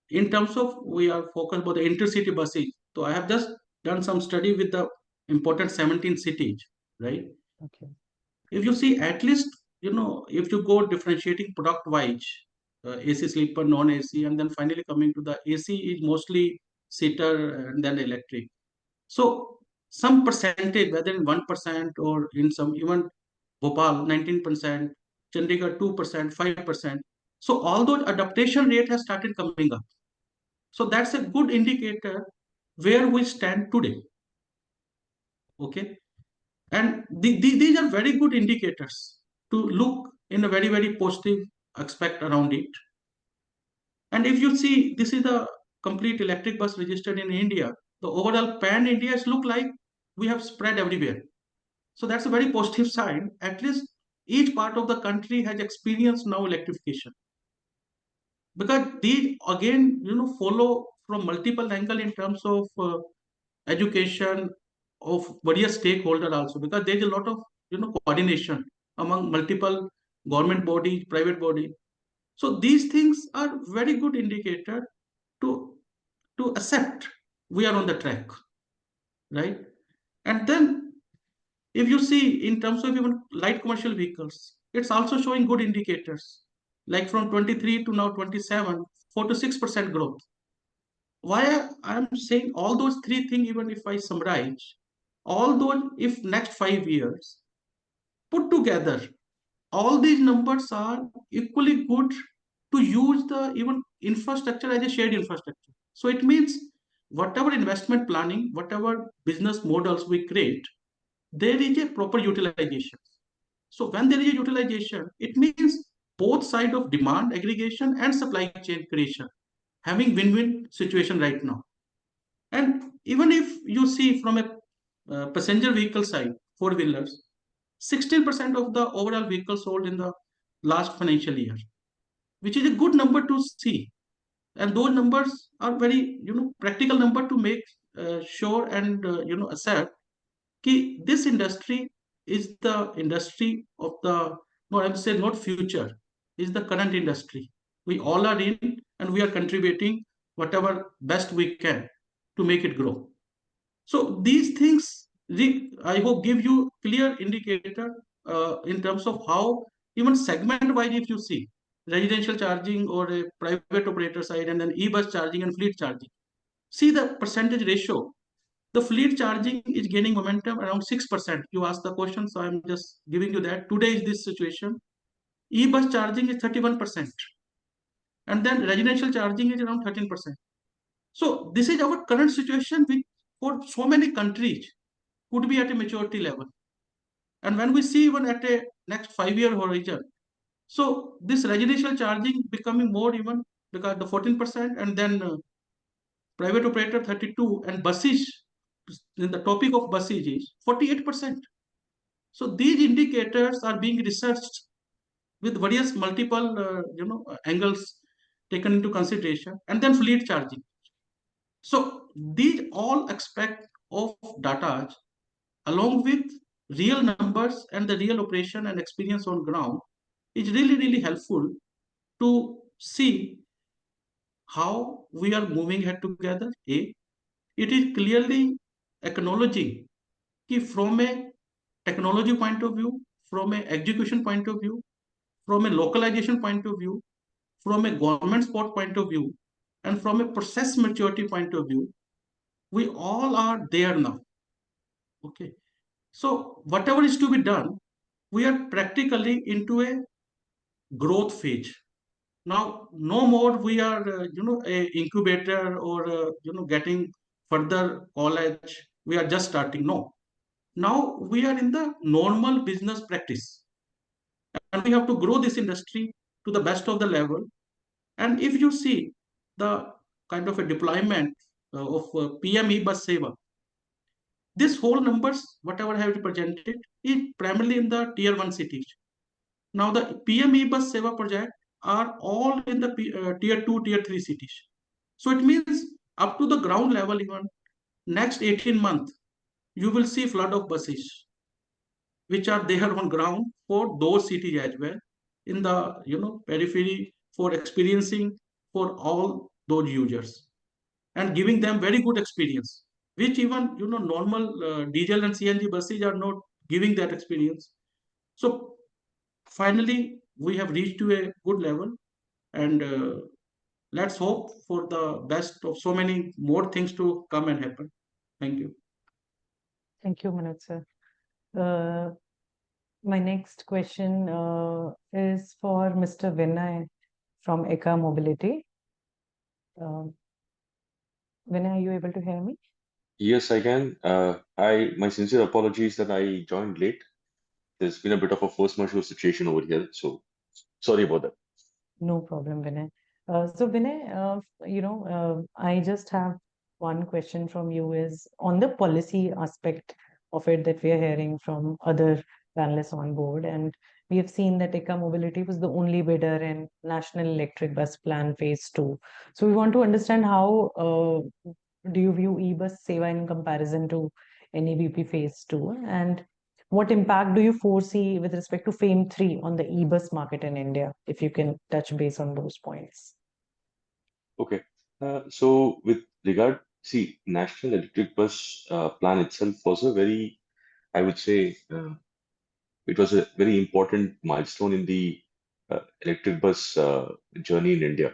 in terms of we are focused about the intercity buses. So I have just done some study with the important 17 cities, right? Okay. If you see, at least, if you go differentiating product wise, AC sleeper, non-AC, and then finally coming to the AC is mostly seater and then electric. So some percentage, whether in 1% or in some even Bhopal 19%, Chandigarh 2%, 5%. So although adaptation rate has started coming up, so that's a good indicator where we stand today. Okay, and these are very good indicators to look in a very, very positive aspect around it. And if you see, this is the complete electric bus registered in India. The overall pan India is look like we have spread everywhere. So that's a very positive sign. At least each part of the country has experienced now electrification. Because these again, follow from multiple angle in terms of education of various stakeholders also, because there is a lot of coordination among multiple government body, private body. So these things are very good indicator to accept we are on the track, right? And then if you see in terms of even light commercial vehicles, it's also showing good indicators, like from 23 to now 27, 4 to 6% growth. Why I'm saying all those three things, even if I summarize, although if next 5 years put together, all these numbers are equally good to use the even infrastructure as a shared infrastructure. So it means whatever investment planning, whatever business models we create, there is a proper utilization. So when there is a utilization, it means both side of demand aggregation and supply chain creation, having win-win situation right now. And even if you see from a passenger vehicle side, four-wheelers, 16% of the overall vehicles sold in the last financial year, which is a good number to see. And those numbers are very, practical number to make sure and, accept that this industry is the industry of the, no, I'm saying not future, is the current industry. We all are in and we are contributing whatever best we can to make it grow. So these things, I hope, give you clear indicator in terms of how even segment-wise, if you see residential charging or a private operator side, and then e-bus charging and fleet charging, see the percentage ratio. The fleet charging is gaining momentum around 6%. You asked the question, so I'm just giving you that. Today is this situation. E-bus charging is 31%. And then residential charging is around 13%. So this is our current situation, which for so many countries could be at a maturity level. And when we see even at a next 5-year horizon, so this residential charging becoming more even because the 14%, and then private operator 32, and buses, in the topic of buses is 48%. So these indicators are being researched with various multiple angles taken into consideration, and then fleet charging. So these all aspects of data along with real numbers and the real operation and experience on ground is really, really helpful to see how we are moving ahead together. It is clearly acknowledging that from a technology point of view, from an execution point of view, from a localization point of view, from a government support point of view, and from a process maturity point of view, we all are there now. Okay. So whatever is to be done, we are practically into a growth phase. Now, no more we are, a incubator or, getting further college. We are just starting. No. Now we are in the normal business practice. And we have to grow this industry to the best of the level. And if you see the kind of a deployment of PM ebus Seva, this whole numbers, whatever I have represented, is primarily in the tier 1 cities. Now the PM ebus Seva project are all in the tier 2, tier 3 cities. So it means up to the ground level, even next 18 months, you will see flood of buses, which are there on ground for those cities as well, in the periphery, for experiencing for all those users and giving them very good experience, which even normal diesel and CNG buses are not giving that experience. So finally, we have reached to a good level, and let's hope for the best of so many more things to come and happen. Thank you. Thank you, Manoj sir. My next question is for Mr. Vinay from Eka Mobility. Vinay, are you able to hear me? Yes, I can. My sincere apologies that I joined late. There's been a bit of a force majeure situation over here, so sorry about that. No problem, Vinay. So Vinay, I just have one question from you is on the policy aspect of it that we are hearing from other panelists on board. And we have seen that Eka Mobility was the only bidder in National Electric Bus Plan Phase 2. So we want to understand how do you view ebus Seva in comparison to NEBP Phase 2? And what impact do you foresee with respect to FAME 3 on the ebus market in India, if you can touch base on those points? Okay. So with regard, see, National Electric Bus Plan itself was a very, I would say, it was a very important milestone in the electric bus journey in India.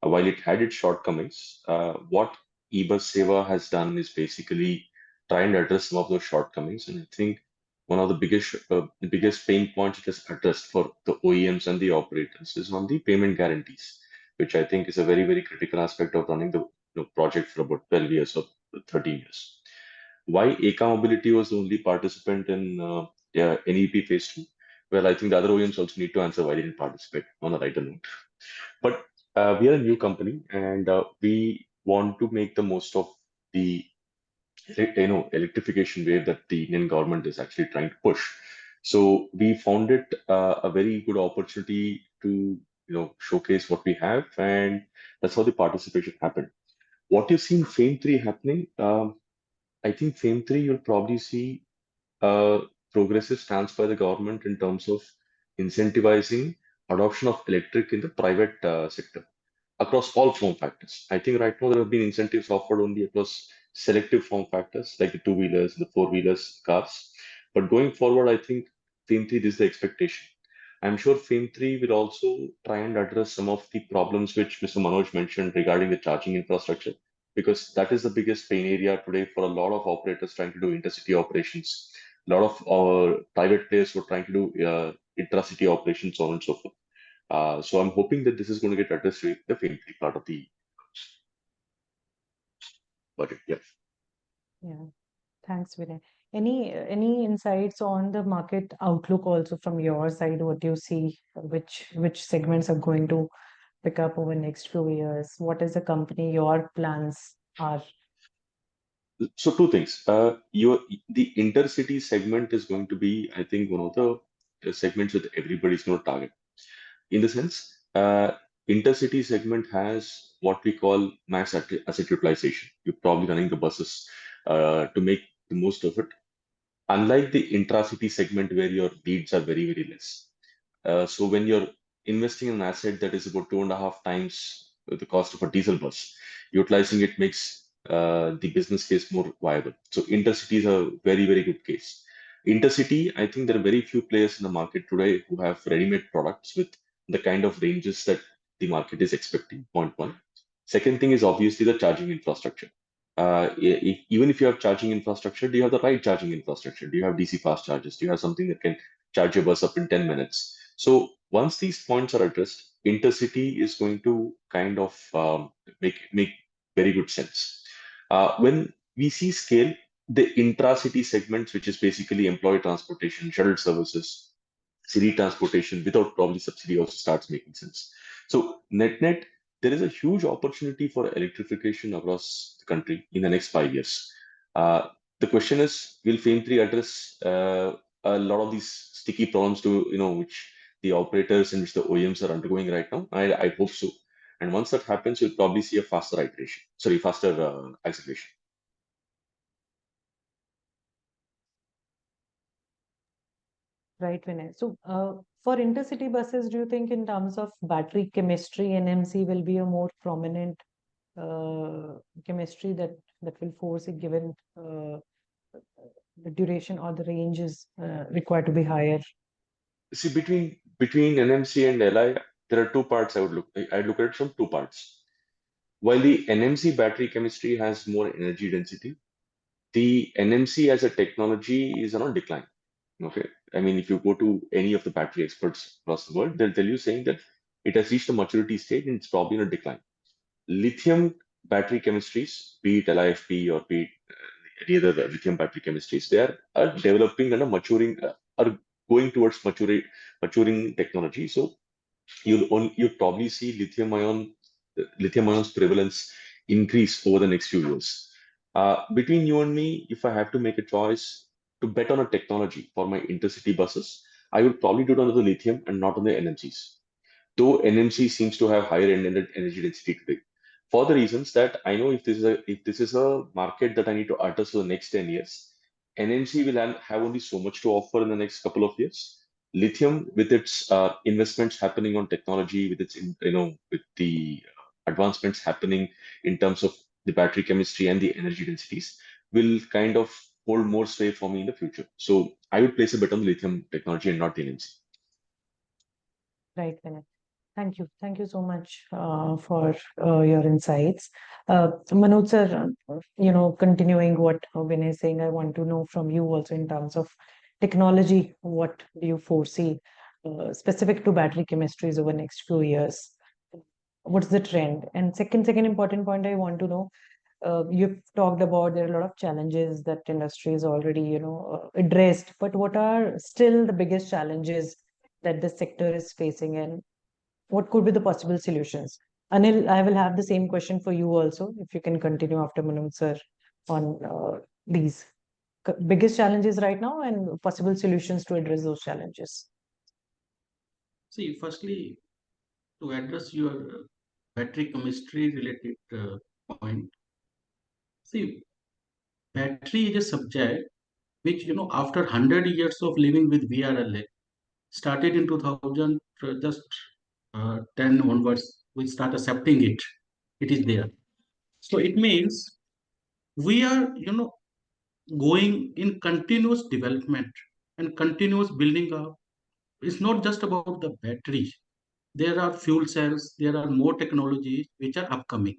While it had its shortcomings, what ebus Seva has done is basically try and address some of those shortcomings. And I think one of the biggest pain points it has addressed for the OEMs and the operators is on the payment guarantees, which I think is a very, very critical aspect of running the project for about 12 years or 13 years. Why Eka Mobility was the only participant in NEP Phase 2? Well, I think the other OEMs also need to answer why they didn't participate on a lighter note. But we are a new company, and we want to make the most of the electrification wave that the Indian government is actually trying to push. So we found it a very good opportunity to showcase what we have, and that's how the participation happened. What you see in FAME 3 happening, I think FAME 3 you'll probably see a progressive stance by the government in terms of incentivizing adoption of electric in the private sector across all form factors. I think right now there have been incentives offered only across selective form factors like the two-wheelers, the four-wheelers, cars. But going forward, I think FAME 3 is the expectation. I'm sure FAME 3 will also try and address some of the problems which Mr. Manoj mentioned regarding the charging infrastructure, because that is the biggest pain area today for a lot of operators trying to do intercity operations. A lot of our private players who are trying to do intracity operations, so on and so forth. So I'm hoping that this is going to get addressed with the FAME 3 part of the budget. Yeah. Yeah. Thanks, Vinay. Any insights on the market outlook also from your side? What do you see? Which segments are going to pick up over next few years? What is the company, your plans are? So two things. The intercity segment is going to be, I think, one of the segments that everybody's going to target. In the sense, intercity segment has what we call max asset utilization. You're probably running the buses to make the most of it. Unlike the intracity segment where your needs are very, very less. So when you're investing in an asset that is about 2.5 times the cost of a diesel bus, utilizing it makes the business case more viable. So intercity is a very, very good case. Intercity, I think there are very few players in the market today who have ready-made products with the kind of ranges that the market is expecting, point one. Second thing is obviously the charging infrastructure. Even if you have charging infrastructure, do you have the right charging infrastructure? Do you have DC fast chargers? Do you have something that can charge your bus up in 10 minutes? So once these points are addressed, intercity is going to kind of make very good sense. When we see scale, the intracity segments, which is basically employee transportation, shuttle services, city transportation without probably subsidy also starts making sense. So net, there is a huge opportunity for electrification across the country in the next 5 years. The question is, will FAME 3 address a lot of these sticky problems which the operators in which the OEMs are undergoing right now. I hope so. And once that happens, you'll probably see a faster iteration, sorry, faster acceleration. Right, Vinay. So, for intercity buses, do you think in terms of battery chemistry, NMC will be a more prominent chemistry that will force it, given the duration or the range is required to be higher? See, between NMC and LI, there are two parts I'd look at it from two parts. While the NMC battery chemistry has more energy density, the NMC as a technology is on decline. Okay. I mean, if you go to any of the battery experts across the world, they'll tell you saying that it has reached a maturity stage and it's probably in a decline. Lithium battery chemistries, be it LIFP or be it any other lithium battery chemistries, they are developing and are going towards maturing technology. So you'll probably see lithium ion's prevalence increase over the next few years. Between you and me, if I have to make a choice to bet on a technology for my intercity buses, I would probably do it on the lithium and not on the NMCs. Though NMC seems to have higher energy density today, for the reasons that I know if this is a market that I need to address for the next 10 years, NMC will have only so much to offer in the next couple of years. Lithium, with its investments happening on technology, with its with the advancements happening in terms of the battery chemistry and the energy densities, will kind of hold more sway for me in the future. So I would place a bet on the lithium technology and not the NMC. Right, Vinay. Thank you. Thank you so much for your insights. Manoj sir, continuing what Vinay is saying, I want to know from you also in terms of technology, what do you foresee specific to battery chemistries over the next few years? What's the trend? And second important point I want to know, you've talked about there are a lot of challenges that industry is already, addressed, but what are still the biggest challenges that the sector is facing, and what could be the possible solutions? Anil, I will have the same question for you also, if you can continue after Manoj sir on these biggest challenges right now and possible solutions to address those challenges. See, firstly, to address your battery chemistry related point, see, battery is a subject which, after 100 years of living with VRLA, started in 2000, just 10 onwards, we start accepting it. It is there. So it means we are, going in continuous development and continuous building up. It's not just about the battery. There are fuel cells, there are more technologies which are upcoming.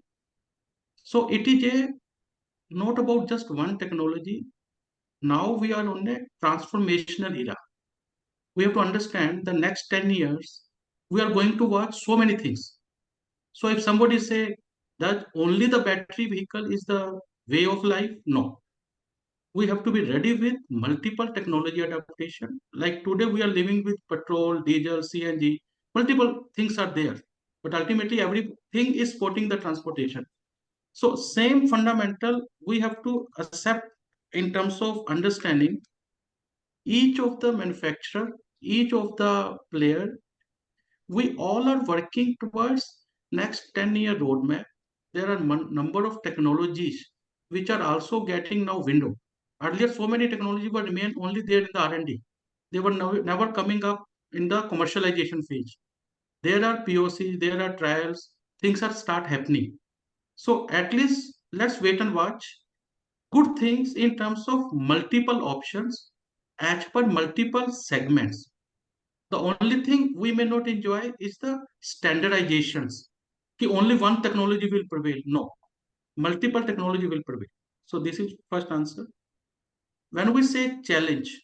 So it is not about just one technology. Now we are on a transformational era. We have to understand the next 10 years, we are going to watch so many things. So if somebody say that only the battery vehicle is the way of life, no. We have to be ready with multiple technology adaptation. Like today we are living with petrol, diesel, CNG, multiple things are there. But ultimately everything is supporting the transportation. So same fundamental we have to accept in terms of understanding each of the manufacturer, each of the player, we all are working towards next 10-year roadmap. There are number of technologies which are also getting now window. Earlier, so many technologies were remain only there in the R&D. They were never coming up in the commercialization phase. There are POCs, there are trials, things are start happening. So at least let's wait and watch. Good things in terms of multiple options as per multiple segments. The only thing we may not enjoy is the standardizations. Only one technology will prevail. No, multiple technology will prevail. So this is first answer. When we say challenge,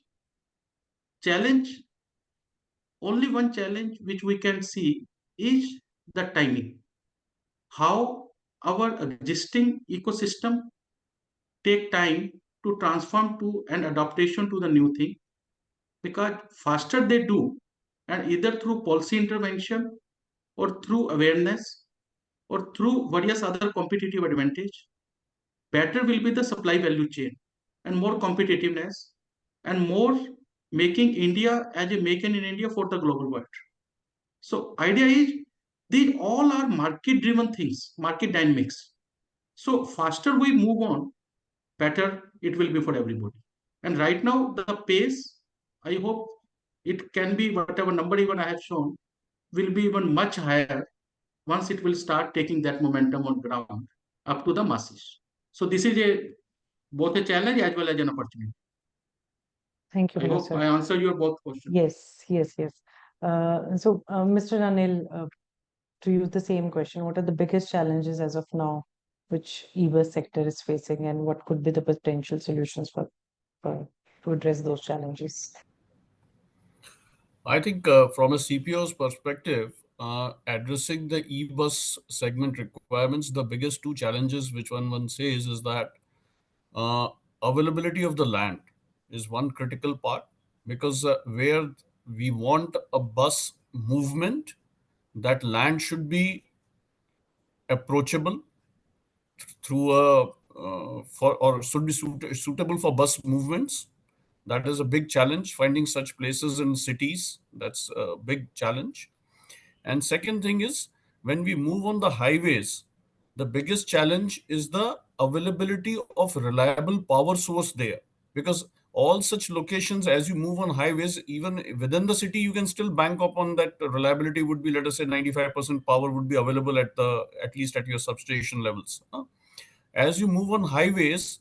only one challenge which we can see is the timing. How our existing ecosystem take time to transform to an adaptation to the new thing, because faster they do, and either through policy intervention or through awareness or through various other competitive advantage, better will be the supply value chain and more competitiveness and more making India as a make in India for the global world. So idea is these all are market driven things, market dynamics. So faster we move on, better it will be for everybody. And right now the pace, I hope it can be whatever number even I have shown will be even much higher once it will start taking that momentum on ground up to the masses. So this is a both a challenge as well as an opportunity. Thank you, I Vinay, hope sir. I answer your both questions. Yes. Mr. Anil, to use the same question, what are the biggest challenges as of now which ebus sector is facing, and what could be the potential solutions for to address those challenges? I think from a CPO's perspective, addressing the e-bus segment requirements, the biggest two challenges which one says is that uh, availability of the land is one critical part, because where we want a bus movement, that land should be approachable through a for or should be suitable for bus movements. That is a big challenge, finding such places in cities. That's a big challenge. And second thing is, when we move on the highways, the biggest challenge is the availability of reliable power source there. Because all such locations, as you move on highways, even within the city, you can still bank upon that reliability would be, let us say, 95% power would be available at least at your substation levels. As you move on highways,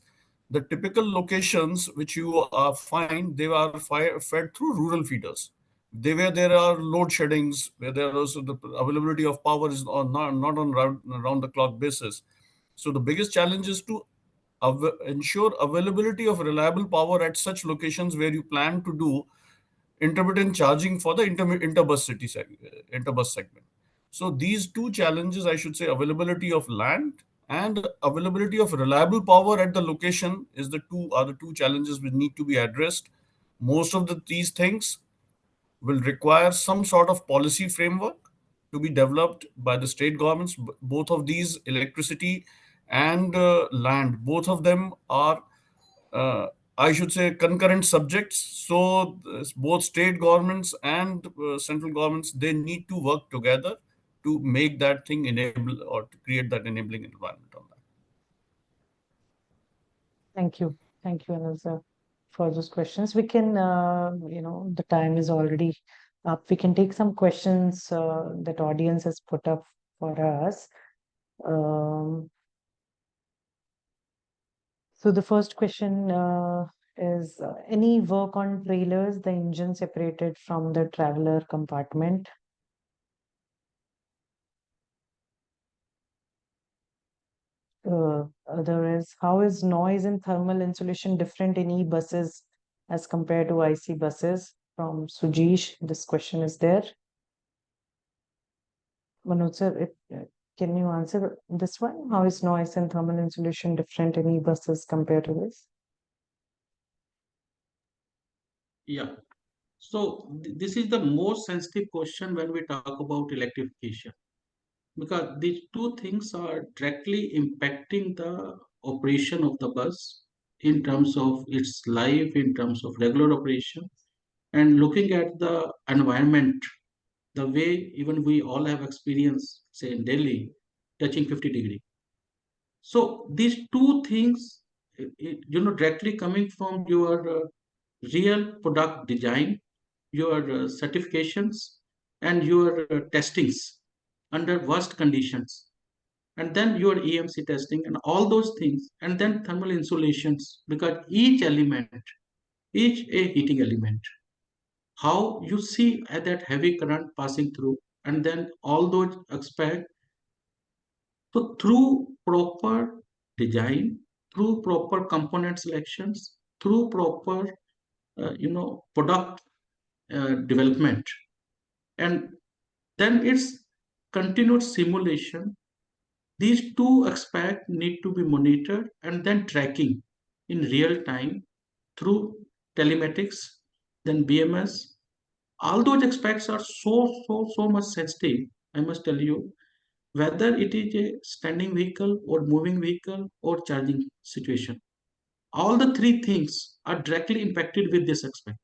the typical locations which you find, they are fed through rural feeders. They where there are load sheddings, where there also the availability of power is not on round the clock basis. So the biggest challenge is to ensure availability of reliable power at such locations where you plan to do intermittent charging for the interbus segment. So these two challenges, I should say, availability of land and availability of reliable power at the location is the two challenges which need to be addressed. Most of these things will require some sort of policy framework to be developed by the state governments. Both of these, electricity and land, both of them are, uh, I should say, concurrent subjects. So both state governments and central governments, they need to work together to make that thing enable or to create that enabling environment on that. Thank you, Anil sir, for those questions. We can, the time is already up. We can take some questions that audience has put up for us. So the first question is any work on trailers, the engine separated from the traveler compartment? Other is, how is noise and thermal insulation different in e-buses as compared to IC buses? From Sujesh, this question is there. Manoj sir, can you answer this one? How is noise and thermal insulation different in e-buses compared to this? Yeah. So this is the most sensitive question when we talk about electrification, because these two things are directly impacting the operation of the bus in terms of its life, in terms of regular operation, and looking at the environment, the way even we all have experienced, say in Delhi, touching 50 degree. So these two things, directly coming from your real product design, your certifications, and your testings under worst conditions, and then your EMC testing and all those things, and then thermal insulations, because each element, each a heating element, how you see that heavy current passing through, and then all those aspects. So through proper design, through proper component selections, through proper product development, and then its continued simulation, these two aspects need to be monitored and then tracking in real time through telematics, then BMS. All those aspects are so much sensitive, I must tell you, whether it is a standing vehicle or moving vehicle or charging situation. All the three things are directly impacted with this aspect.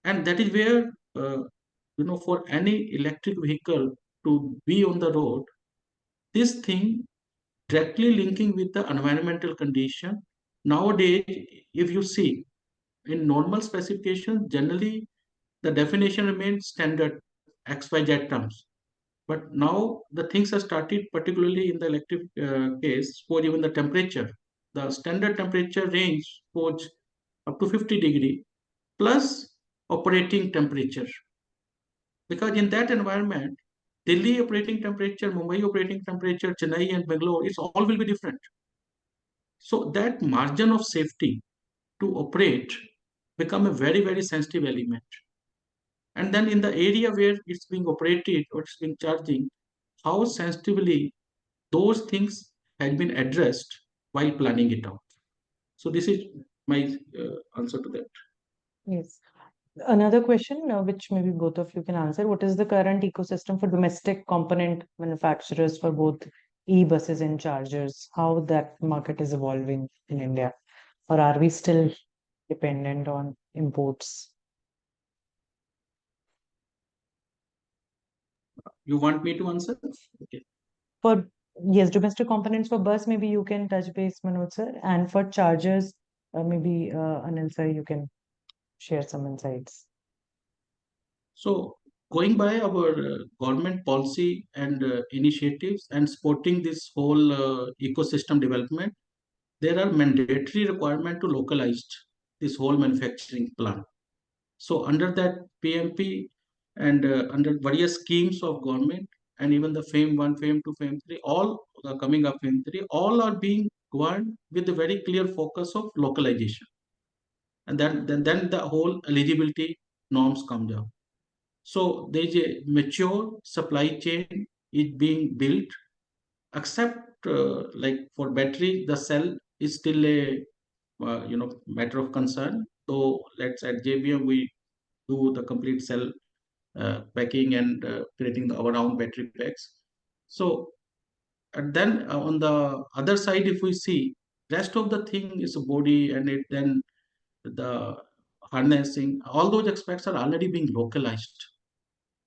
And that is where, for any electric vehicle to be on the road, this thing directly linking with the environmental condition. Nowadays, if you see in normal specifications, generally the definition remains standard XYZ terms. But now the things have started, particularly in the electric case, for even the temperature. The standard temperature range goes up to 50 degree plus operating temperature. Because in that environment, Delhi operating temperature, Mumbai operating temperature, Chennai and Bangalore, it's all will be different. So that margin of safety to operate become a very, very sensitive element. And then in the area where it's being operated or it's being charging, how sensitively those things had been addressed while planning it out. So this is my answer to that. Yes. Another question, which maybe both of you can answer. What is the current ecosystem for domestic component manufacturers for both e-buses and chargers? How that market is evolving in India? Or are we still dependent on imports? You want me to answer? Okay. For yes, domestic components for bus, maybe you can touch base, Manoj sir. And for chargers, maybe Anil sir, you can share some insights. So going by our government policy and initiatives and supporting this whole ecosystem development, there are mandatory requirement to localize this whole manufacturing plant. So under that PMP and under various schemes of government and even the FAME 1, FAME 2, FAME 3, all coming up FAME 3, all are being governed with a very clear focus of localization. And then the whole eligibility norms come down. So there is a mature supply chain is being built, except like for battery, the cell is still a matter of concern. So let's at JBM we do the complete cell packing and creating our own battery packs. So and then on the other side, if we see rest of the thing is a body and it then the harnessing, all those aspects are already being localized.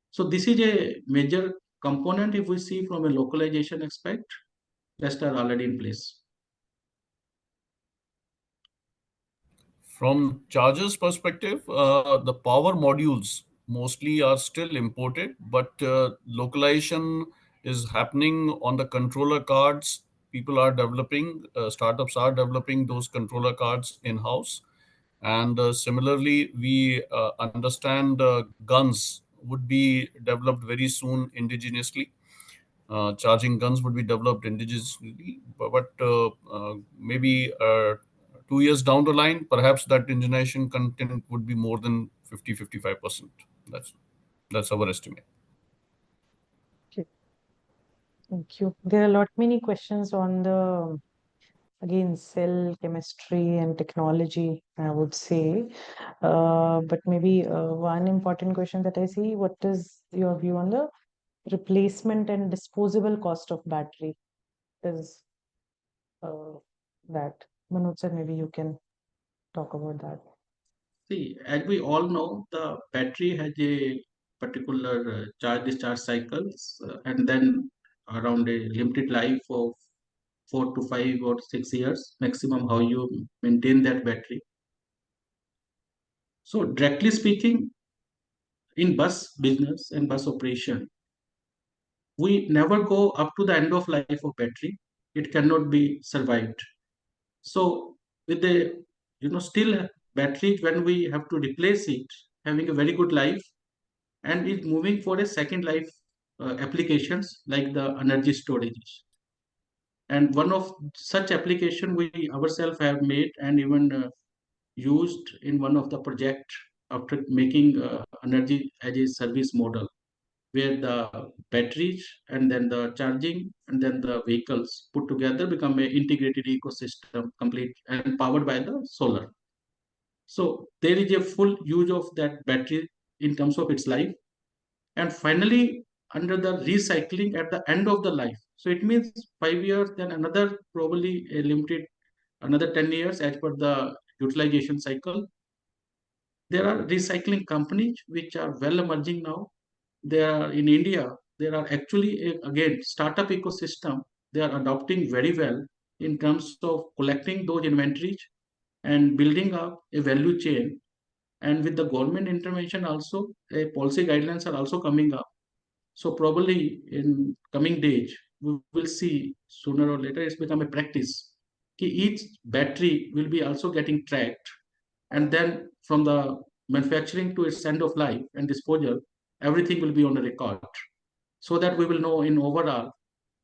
So this is a major component if we see from a localization aspect, rest are already in place. From chargers perspective, the power modules mostly are still imported, but localization is happening on the controller cards. People are developing, startups are developing those controller cards in-house. And similarly, we understand guns would be developed very soon indigenously. Charging guns would be developed indigenously, but maybe 2 years down the line, perhaps that indigenization content would be more than 50-55%. That's our estimate. Okay. Thank you. There are a lot many questions on the again cell chemistry and technology, I would say. But maybe one important question that I see, what is your view on the replacement and disposable cost of battery? Is that Manoj sir, maybe you can talk about that. See, as we all know, the battery has a particular charge discharge cycles and then around a limited life of 4 to 5 or 6 years maximum how you maintain that battery. So directly speaking, in bus business and bus operation, we never go up to the end of life of battery. It cannot be survived. So with the still battery, when we have to replace it, having a very good life, and it moving for a second life applications like the energy storage. And one of such application we ourselves have made and even used in one of the project after making energy as a service model, where the batteries and then the charging and then the vehicles put together become an integrated ecosystem, complete and powered by the solar. So there is a full use of that battery in terms of its life. And finally, under the recycling at the end of the life. So it means 5 years, then another probably a limited another 10 years as per the utilization cycle. There are recycling companies which are well emerging now. There are in India, there are actually, again, startup ecosystem. They are adopting very well in terms of collecting those inventories and building up a value chain. And with the government intervention also, policy guidelines are also coming up. So probably in coming days, we will see sooner or later it's become a practice. Each battery will be also getting tracked, and then from the manufacturing to its end of life and disposal, everything will be on a record, so that we will know in overall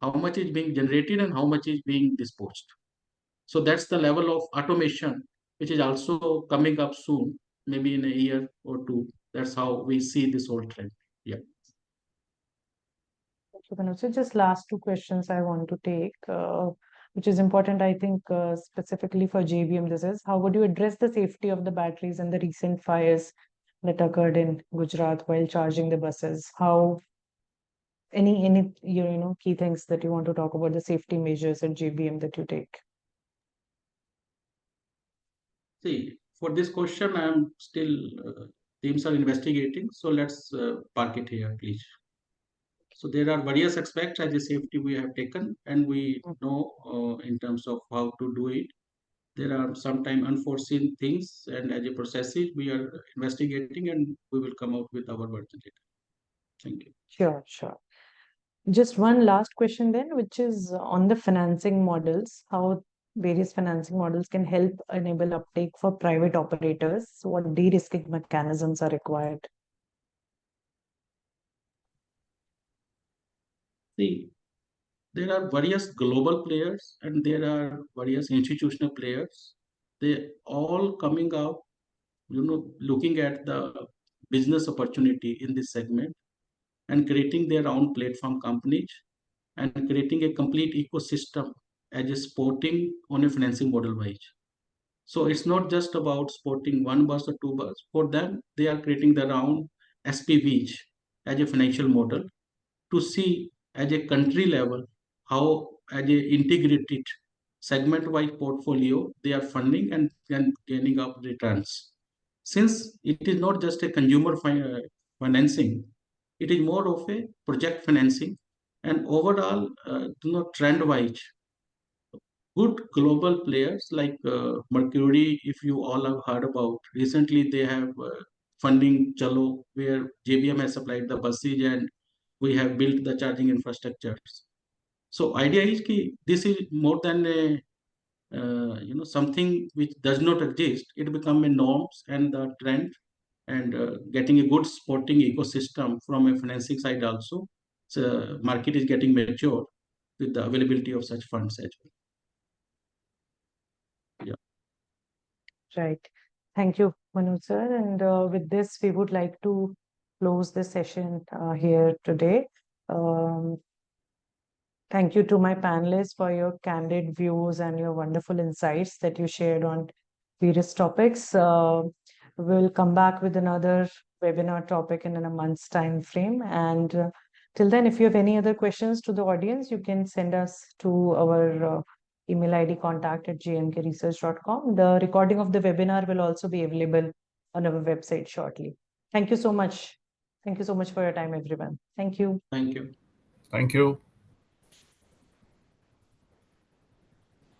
how much is being generated and how much is being disposed. So that's the level of automation which is also coming up soon, maybe in a year or two. That's how we see this whole trend. Yeah. So just last two questions I want to take, which is important, I think, specifically for JBM. This is, how would you address the safety of the batteries and the recent fires that occurred in Gujarat while charging the buses? How any key things that you want to talk about, the safety measures at JBM that you take? See, for this question, I am still teams are investigating. So let's park it here, please. So there are various aspects as a safety we have taken, and we know in terms of how to do it. There are sometimes unforeseen things, and as a processes we are investigating, and we will come out with our version later. Thank you. Sure. Just one last question then, which is on the financing models, how various financing models can help enable uptake for private operators. So what de-risking mechanisms are required? See, there are various global players and there are various institutional players. They all coming out, looking at the business opportunity in this segment and creating their own platform companies and creating a complete ecosystem as a supporting on a financing model wise. So it's not just about supporting one bus or two bus. For them, they are creating their own SPVs as a financial model to see as a country level how as a integrated segment-wise portfolio they are funding and gaining up returns. Since it is not just a consumer financing, it is more of a project financing and overall, trend-wise, good global players like Mercury, if you all have heard about, recently they have funding Chalo, where JBM has supplied the buses and we have built the charging infrastructures. So idea is that this is more than a something which does not exist. It become a norms and the trend, and getting a good supporting ecosystem from a financing side also. So market is getting mature with the availability of such funds as well. Right. Thank you, Manoj sir. And with this, we would like to close the session here today. Thank you to my panelists for your candid views and your wonderful insights that you shared on various topics. We'll come back with another webinar topic in a month's time frame. And till then, if you have any other questions to the audience, you can send us to our email ID contact@jmkresearch.com. The recording of the webinar will also be available on our website shortly. Thank you so much. Thank you so much for your time, everyone. Thank you. Thank you. Thank you.